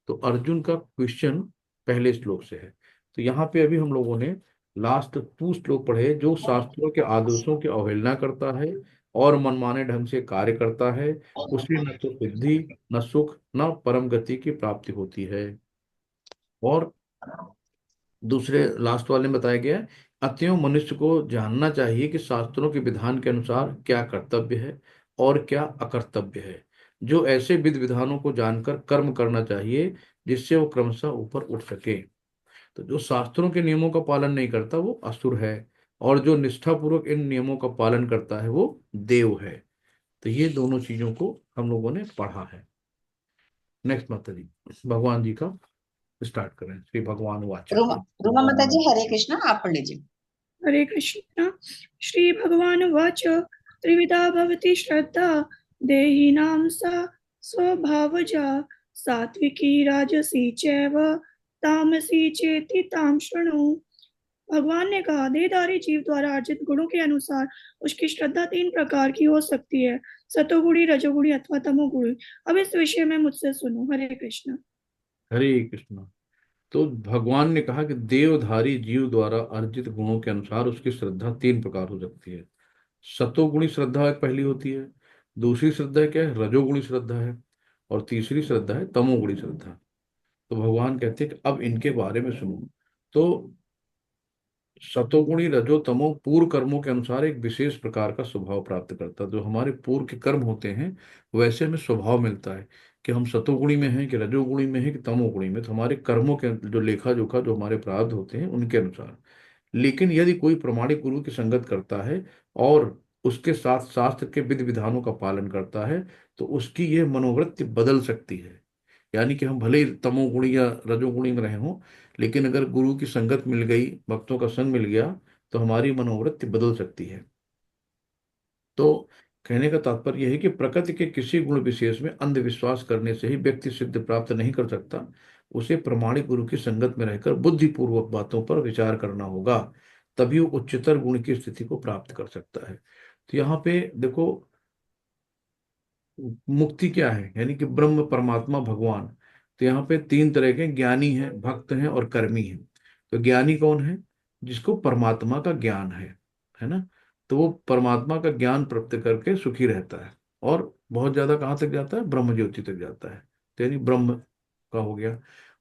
Speaker 2: तो अर्जुन का क्वेश्चन पहले श्लोक से है। तो यहाँ पे अभी हम लोगों ने लास्ट 2 श्लोक पढ़े। जो शास्त्रों के आदेशों की अवहेलना करता है और मनमाने ढंग से कार्य करता है, उसे न तो सिद्धि, न सुख, न परम गति की प्राप्ति होती है। और दूसरे लास्ट वाले में बताया गया है, अतएव मनुष्य को जानना चाहिए कि शास्त्रों के विधान के अनुसार क्या कर्तव्य है और क्या अकर्तव्य है। जो ऐसे विधि विधानों को जानकर कर्म करना चाहिए जिससे वो क्रमशः ऊपर उठ सके। तो जो शास्त्रों के नियमों का पालन नहीं करता वो असुर है। और जो निष्ठापूर्वक इन नियमों का पालन करता है वो देव है। तो ये दोनों चीजों को हम लोगों ने पढ़ा है। नेक्स्ट माता जी, भगवान जी का स्टार्ट करें। श्री भगवान वाचा।
Speaker 4: रूमा माता जी, हरे कृष्णा, आप पढ़ लीजिए।
Speaker 1: हरे कृष्ण। श्री भगवान उवाच त्रिविधा भवति श्रद्धा देहिनां सा स्वभावजा सात्विकी राजसी चैव तामसी चेति तां शृणु। भगवान ने कहा, देहधारी जीव द्वारा अर्जित गुणों के अनुसार उसकी श्रद्धा 3 प्रकार की हो सकती है, सतोगुणी, रजोगुणी अथवा तमोगुणी। अब इस विषय में मुझसे सुनो। हरे कृष्ण।
Speaker 2: हरे कृष्ण। तो भगवान ने कहा कि देवधारी जीव द्वारा अर्जित गुणों के अनुसार उसकी श्रद्धा 3 प्रकार हो सकती है। सतोगुणी श्रद्धा एक पहली होती है, दूसरी श्रद्धा क्या है, रजोगुणी श्रद्धा है, और तीसरी श्रद्धा है तमोगुणी श्रद्धा। तो भगवान कहते हैं कि अब इनके बारे में सुनो। तो सतोगुणी रजो तमो पूर्व कर्मों के अनुसार एक विशेष प्रकार का स्वभाव प्राप्त करता है। जो हमारे पूर्व के कर्म होते हैं वैसे हमें स्वभाव मिलता है कि हम सतोगुणी में हैं कि रजोगुणी में हैं कि तमोगुणी में। तो हमारे कर्मों के जो लेखा जोखा जो हमारे प्रारब्ध होते हैं उनके अनुसार। लेकिन यदि कोई प्रमाणिक गुरु की संगत करता है और उसके साथ शास्त्र के विधि विधानों का पालन करता है तो उसकी यह मनोवृत्ति बदल सकती है। यानी कि हम भले ही तमोगुणी या रजोगुणी में रहे हों, लेकिन अगर गुरु की संगत मिल गई, भक्तों का संग मिल गया, तो हमारी मनोवृत्ति बदल सकती है। तो कहने का तात्पर्य यह है कि प्रकृति के किसी गुण विशेष में अंधविश्वास करने से ही व्यक्ति सिद्ध प्राप्त नहीं कर सकता। उसे प्रमाणिक गुरु की संगत में रहकर बुद्धिपूर्वक बातों पर विचार करना होगा, तभी वो उच्चतर गुण की स्थिति को प्राप्त कर सकता है। तो यहाँ पे देखो, मुक्ति क्या है, यानी कि ब्रह्म परमात्मा भगवान। तो यहाँ पे 3 तरह के ज्ञानी हैं, भक्त हैं और कर्मी हैं। तो ज्ञानी कौन है, जिसको परमात्मा का ज्ञान है ना। तो वो परमात्मा का ज्ञान प्राप्त करके सुखी रहता है और बहुत ज्यादा कहाँ तक जाता है, ब्रह्म ज्योति तक जाता है। तो यानी ब्रह्म का हो गया।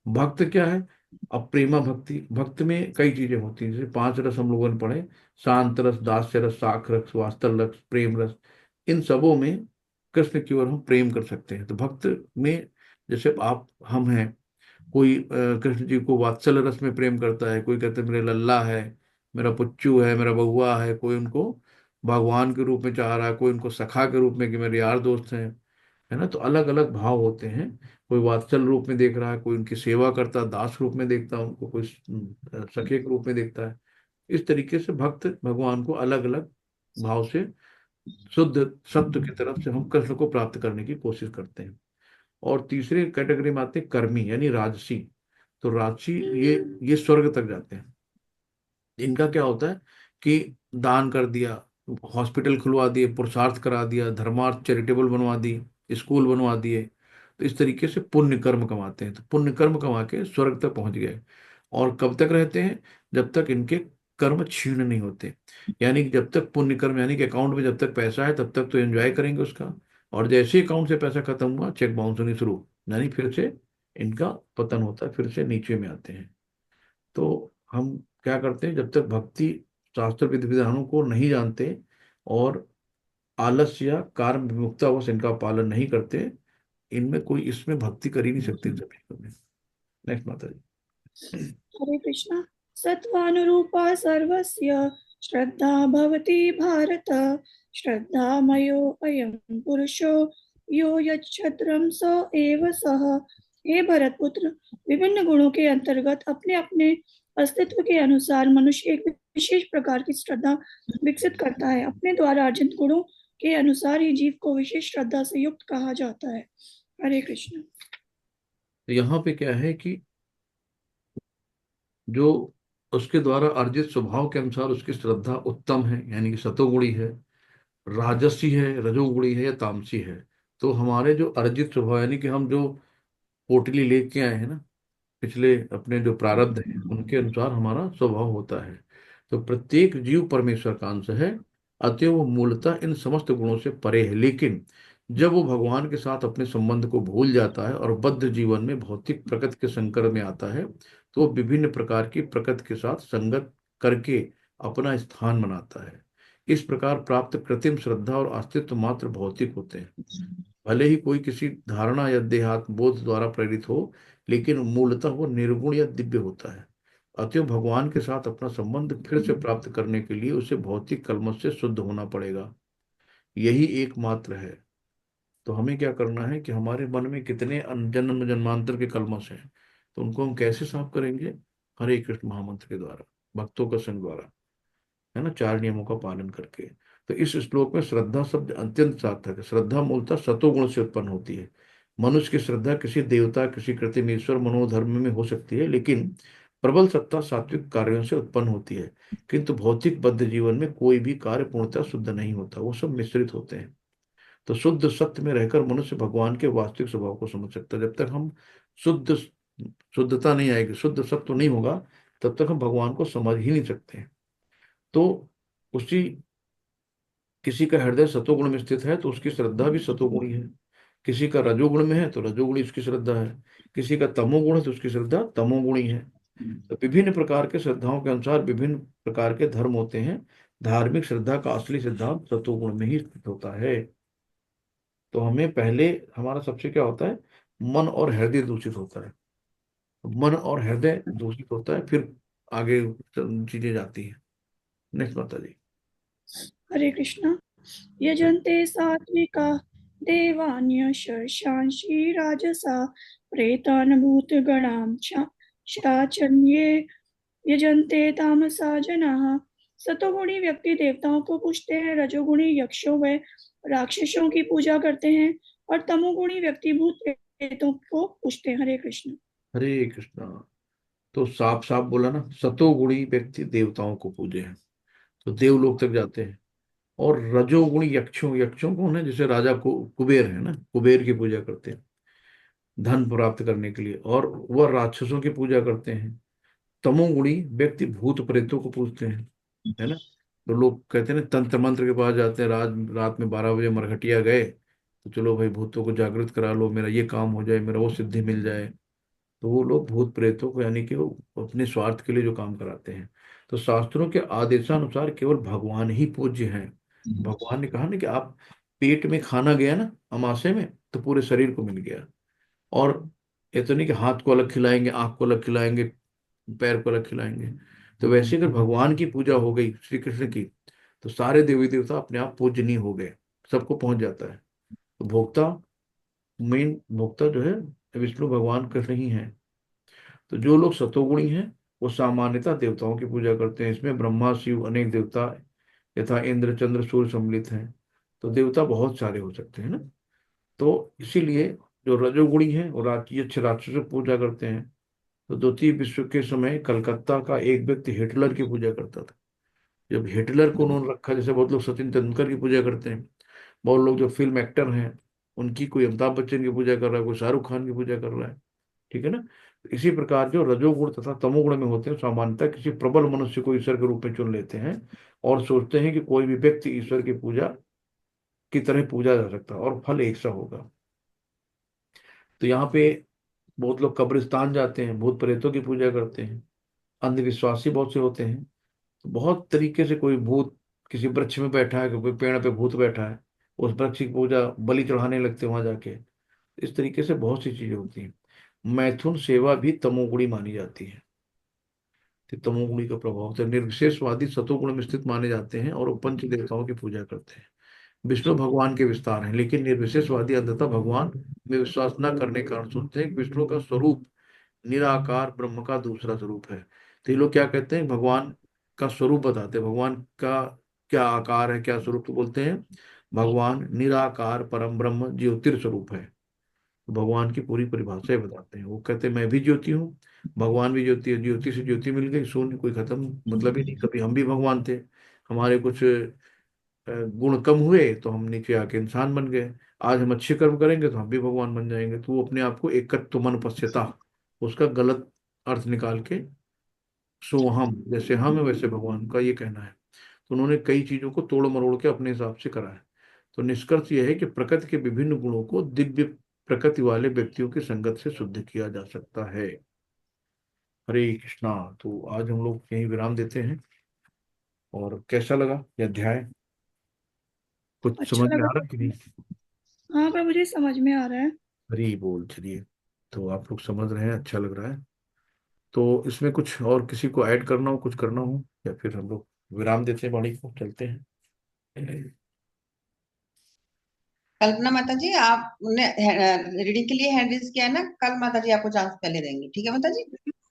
Speaker 2: भक्त क्या है, अब प्रेमा भक्ति। भक्त में कई चीजें होती हैं, जैसे 5 रस हम लोगों ने पढ़े, शांत रस, दास्य रस, साख रस, वात्सल रस, प्रेम रस। इन सबों में कृष्ण की ओर हम प्रेम कर सकते हैं। तो भक्त में जैसे आप हम हैं, कोई कृष्ण जी को वात्सल रस में प्रेम करता है, कोई कहते हैं मेरे लल्ला है, मेरा पुच्चू है, मेरा बउआ है, कोई उनको भगवान के रूप में चाह रहा है, कोई उनको सखा के रूप में कि मेरे यार दोस्त हैं, है ना। तो अलग अलग भाव होते हैं। कोई वात्सल रूप में देख रहा है, कोई उनकी सेवा करता है, दास रूप में देखता है उनको, कोई सखे के रूप में देखता है। इस तरीके से भक्त भगवान को अलग अलग भाव से शुद्ध सत्व की तरफ से हम कृष्ण को प्राप्त करने की कोशिश करते हैं। और तीसरे कैटेगरी में आते हैं कर्मी, यानी राजसी। तो राजसी ये स्वर्ग तक जाते हैं। इनका क्या होता है कि दान कर दिया, हॉस्पिटल खुलवा दिए, पुरुषार्थ करा दिया, धर्मार्थ चैरिटेबल बनवा दी, स्कूल बनवा दिए। तो इस तरीके से पुण्य कर्म कमाते हैं। तो पुण्य कर्म कमा के स्वर्ग तक पहुंच गए। और कब तक रहते हैं, जब तक इनके कर्म क्षीण नहीं होते। यानी कि जब तक पुण्य कर्म, यानी कि अकाउंट में जब तक पैसा है तब तक तो एंजॉय करेंगे उसका। और जैसे ही अकाउंट से पैसा खत्म हुआ, चेक बाउंस होनी शुरू, यानी फिर से इनका पतन होता है, फिर से नीचे में आते हैं। तो हम क्या करते हैं, जब तक भक्ति शास्त्र विधि विधानों को नहीं जानते और आलस्य या कार्म विमुक्तावश इनका पालन नहीं करते, इनमें कोई इसमें भक्ति कर ही नहीं सकते इन सभी चीजों में। नेक्स्ट माता जी।
Speaker 1: हरे कृष्ण। सत्वानुरूपा सर्वस्य श्रद्धा भवति भारत श्रद्धामयो अयं पुरुषो यो यच्छत्रं स एव सः। हे भरत पुत्र, विभिन्न गुणों के अंतर्गत अपने अपने अस्तित्व के अनुसार मनुष्य एक विशेष प्रकार की श्रद्धा विकसित करता है। अपने द्वारा अर्जित गुणों के अनुसार ही जीव को विशेष श्रद्धा से युक्त कहा जाता है। हरे कृष्ण।
Speaker 2: तो यहाँ पे क्या है कि जो उसके द्वारा अर्जित स्वभाव के अनुसार उसकी श्रद्धा उत्तम है, यानी कि सतोगुणी है, राजसी है, रजोगुणी है या तामसी है। तो हमारे जो अर्जित स्वभाव, यानी कि हम जो पोटली लेके आए हैं ना, पिछले अपने जो प्रारब्ध है उनके अनुसार हमारा स्वभाव होता है। तो प्रत्येक जीव परमेश्वर का अंश है, अतएव वो मूलतः इन समस्त गुणों से परे है। लेकिन जब वो भगवान के साथ अपने संबंध को भूल जाता है और बद्ध जीवन में भौतिक प्रकृति के संकर में आता है, तो वो विभिन्न प्रकार की प्रकृति के साथ संगत करके अपना स्थान बनाता है। इस प्रकार प्राप्त कृत्रिम श्रद्धा और अस्तित्व मात्र भौतिक होते हैं। भले ही कोई किसी धारणा या देहात्म बोध द्वारा प्रेरित हो, लेकिन मूलतः वो निर्गुण या दिव्य होता है। अतएव भगवान के साथ अपना संबंध फिर से प्राप्त करने के लिए उसे भौतिक कलमश से शुद्ध होना पड़ेगा। यही एकमात्र है। तो हमें क्या करना है कि हमारे मन में कितने जन्म जन्मांतर के कलमश हैं, तो उनको हम कैसे साफ करेंगे? हरे कृष्ण महामंत्र के द्वारा, भक्तों का संग द्वारा, है ना, 4 नियमों का पालन करके। तो इस श्लोक में श्रद्धा शब्द अत्यंत सार्थक है। श्रद्धा मूलतः सतोगुण से उत्पन्न होती है। मनुष्य की श्रद्धा किसी देवता, किसी कृत्रिम ईश्वर, मनोधर्म में हो सकती है, लेकिन प्रबल सत्ता सात्विक कार्यों से उत्पन्न होती है। किंतु भौतिक बद्ध जीवन में कोई भी कार्य पूर्णतः शुद्ध नहीं होता, वो सब मिश्रित होते हैं। तो शुद्ध सत्य में रहकर मनुष्य भगवान के वास्तविक स्वभाव को समझ सकता है। जब तक हम शुद्ध शुद्धता नहीं आएगी, शुद्ध सत्य नहीं होगा, तब तक हम भगवान को समझ ही नहीं सकते हैं। तो उसी किसी का हृदय सतोगुण में स्थित है तो उसकी श्रद्धा भी सतोगुणी है। किसी का रजोगुण में है तो रजोगुणी उसकी श्रद्धा है। किसी का तमोगुण है तो उसकी श्रद्धा तमोगुणी है। तो विभिन्न प्रकार के श्रद्धाओं के अनुसार विभिन्न प्रकार के धर्म होते हैं। धार्मिक श्रद्धा का असली सिद्धांत सतोगुण में ही स्थित होता है। तो हमें पहले हमारा सबसे क्या होता है, मन और हृदय दूषित होता है। मन और हृदय दूषित होता है, फिर आगे चीजें जाती है। नेक्स्ट माता जी।
Speaker 1: हरे कृष्णा। यजन्ते सात्विका देवान्यशशांसि राजसा प्रेतान् भूतगणां शाचन्ये यजन्ते तामसा जनाः। सतोगुणी व्यक्ति देवताओं को पूजते हैं, रजोगुणी यक्षों व राक्षसों की पूजा करते हैं और तमोगुणी व्यक्ति भूत प्रेतों को पूजते हैं। हरे कृष्ण।
Speaker 2: हरे कृष्णा। तो साफ साफ बोला ना, सतोगुणी व्यक्ति देवताओं को पूजे हैं तो देवलोक तक जाते हैं। और रजोगुणी यक्षों, यक्षों कौन है? जैसे राजा कुबेर है ना, कुबेर की पूजा करते हैं धन प्राप्त करने के लिए, और वह राक्षसों की पूजा करते हैं। तमोगुणी व्यक्ति भूत प्रेतों को पूजते हैं, है ना। तो लोग कहते हैं ना, तंत्र मंत्र के पास जाते हैं, रात रात में 12 बजे मरघटिया गए तो चलो भाई भूतों को जागृत करा लो, मेरा ये काम हो जाए, मेरा वो सिद्धि मिल जाए। तो वो लोग भूत प्रेतों को, यानी कि वो अपने स्वार्थ के लिए जो काम कराते हैं। तो शास्त्रों के आदेशानुसार केवल भगवान ही पूज्य हैं। भगवान ने कहा ना कि आप पेट में खाना गया ना अमाशय में तो पूरे शरीर को मिल गया। और ये तो नहीं कि हाथ को अलग खिलाएंगे, आंख को अलग खिलाएंगे, पैर को अलग खिलाएंगे। तो वैसे अगर भगवान की पूजा हो गई श्री कृष्ण की, तो सारे देवी देवता अपने आप पूजनीय हो गए, सबको पहुंच जाता है। तो भोक्ता, मेन भोक्ता जो है विष्णु भगवान कृष्ण ही है। तो जो लोग सतोगुणी हैं वो सामान्यतः देवताओं की पूजा करते हैं। इसमें ब्रह्मा शिव अनेक देवता यथा इंद्र चंद्र सूर्य सम्मिलित हैं। तो देवता बहुत सारे हो सकते हैं ना। तो इसीलिए जो रजोगुणी है वो राक्षस राक्षसों की पूजा करते हैं। तो द्वितीय विश्व के समय कलकत्ता का एक व्यक्ति हिटलर की पूजा करता था। जब हिटलर को उन्होंने रखा, जैसे बहुत लोग सचिन तेंदुलकर की पूजा करते हैं, बहुत लोग जो फिल्म एक्टर हैं उनकी, कोई अमिताभ बच्चन की पूजा कर रहा है, कोई शाहरुख खान की पूजा कर रहा है, ठीक है ना। तो इसी प्रकार जो रजोगुण तथा तमोगुण में होते हैं सामान्यतः किसी प्रबल मनुष्य को ईश्वर के रूप में चुन लेते हैं और सोचते हैं कि कोई भी व्यक्ति ईश्वर की पूजा की तरह पूजा जा सकता है और फल एक सा होगा। तो यहाँ पे बहुत लोग कब्रिस्तान जाते हैं, भूत प्रेतों की पूजा करते हैं। अंधविश्वासी बहुत से होते हैं। तो बहुत तरीके से, कोई भूत किसी वृक्ष में बैठा है, कोई पेड़ पे भूत बैठा है, उस वृक्ष की पूजा बलि चढ़ाने लगते हैं वहां जाके। इस तरीके से बहुत सी चीजें होती हैं। मैथुन सेवा भी तमोगुणी मानी जाती है। तो तमोगुणी का प्रभाव, तो निर्विशेषवादी सतोगुण में स्थित माने जाते हैं और वो पंच देवताओं की पूजा करते हैं। विष्णु भगवान के विस्तार हैं, लेकिन निर्विशेषवादी अंततः भगवान में विश्वास न करने के कारण सोचते हैं कि विष्णु का स्वरूप निराकार ब्रह्म का दूसरा स्वरूप है। तो ये लोग क्या कहते हैं, भगवान का स्वरूप बताते हैं, भगवान का क्या आकार है, क्या स्वरूप, तो बोलते हैं भगवान निराकार परम ब्रह्म ज्योतिर स्वरूप है। तो भगवान की पूरी परिभाषा ही बताते हैं। वो कहते हैं मैं भी ज्योति हूँ, भगवान भी ज्योति है, ज्योति से ज्योति मिल गई, शून्य कोई खत्म मतलब ही नहीं। कभी हम भी भगवान थे, हमारे कुछ गुण कम हुए तो हम नीचे आके इंसान बन गए। आज हम अच्छे कर्म करेंगे तो हम भी भगवान बन जाएंगे। तो वो अपने आप को एकत्व मन पश्यता, उसका गलत अर्थ निकाल के सो हम, जैसे हम है वैसे भगवान का ये कहना है। तो उन्होंने कई चीजों को तोड़ मरोड़ के अपने हिसाब से करा है। तो निष्कर्ष यह है कि प्रकृति के विभिन्न गुणों को दिव्य प्रकृति वाले व्यक्तियों की संगत से शुद्ध किया जा सकता है। हरे कृष्णा। तो आज हम लोग यहीं विराम देते हैं। और कैसा लगा यह अध्याय? कुछ
Speaker 1: अच्छा
Speaker 2: समझ में
Speaker 1: लगा
Speaker 2: आ रहा है कि नहीं?
Speaker 1: हाँ, पर मुझे समझ में आ रहा है।
Speaker 2: हरी बोल। चलिए, तो आप लोग समझ रहे हैं, अच्छा लग रहा है। तो इसमें कुछ और किसी को ऐड करना हो, कुछ करना हो, या फिर हम लोग विराम देते हैं, वाणी को चलते हैं।
Speaker 4: कल्पना माता जी, आपने रीडिंग के लिए हैंड रेज किया है ना, कल माता जी आपको चांस पहले देंगे, ठीक है माता जी?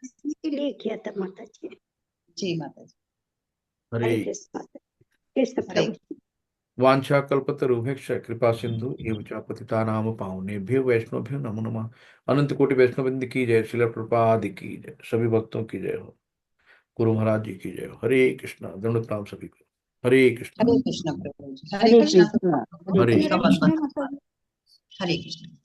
Speaker 7: इसलिए किया था माता जी।
Speaker 4: जी माता जी।
Speaker 2: हरे
Speaker 7: हरे कृष्ण कृष्ण
Speaker 4: हरे
Speaker 7: प्रभु।
Speaker 2: वांछा कल्पतरुभ्यश्च कृपा सिंधु एवं च पतितानां पावनेभ्यो वैष्णवेभ्यो नमो नमः। अनंत कोटि वैष्णववृंद की जय, श्रील प्रभुपाद की जय, सभी भक्तों की जय हो, गुरु महाराज जी की जय हो। हरे कृष्णा, दंडवत प्रणाम सभी को। हरे कृष्णा।
Speaker 4: हरे कृष्ण प्रभु जी, हरे
Speaker 7: हरे
Speaker 4: कृष्ण।
Speaker 7: कृष्ण
Speaker 2: हरे
Speaker 1: हरे कृष्णा माता जी।
Speaker 4: हरे कृष्ण।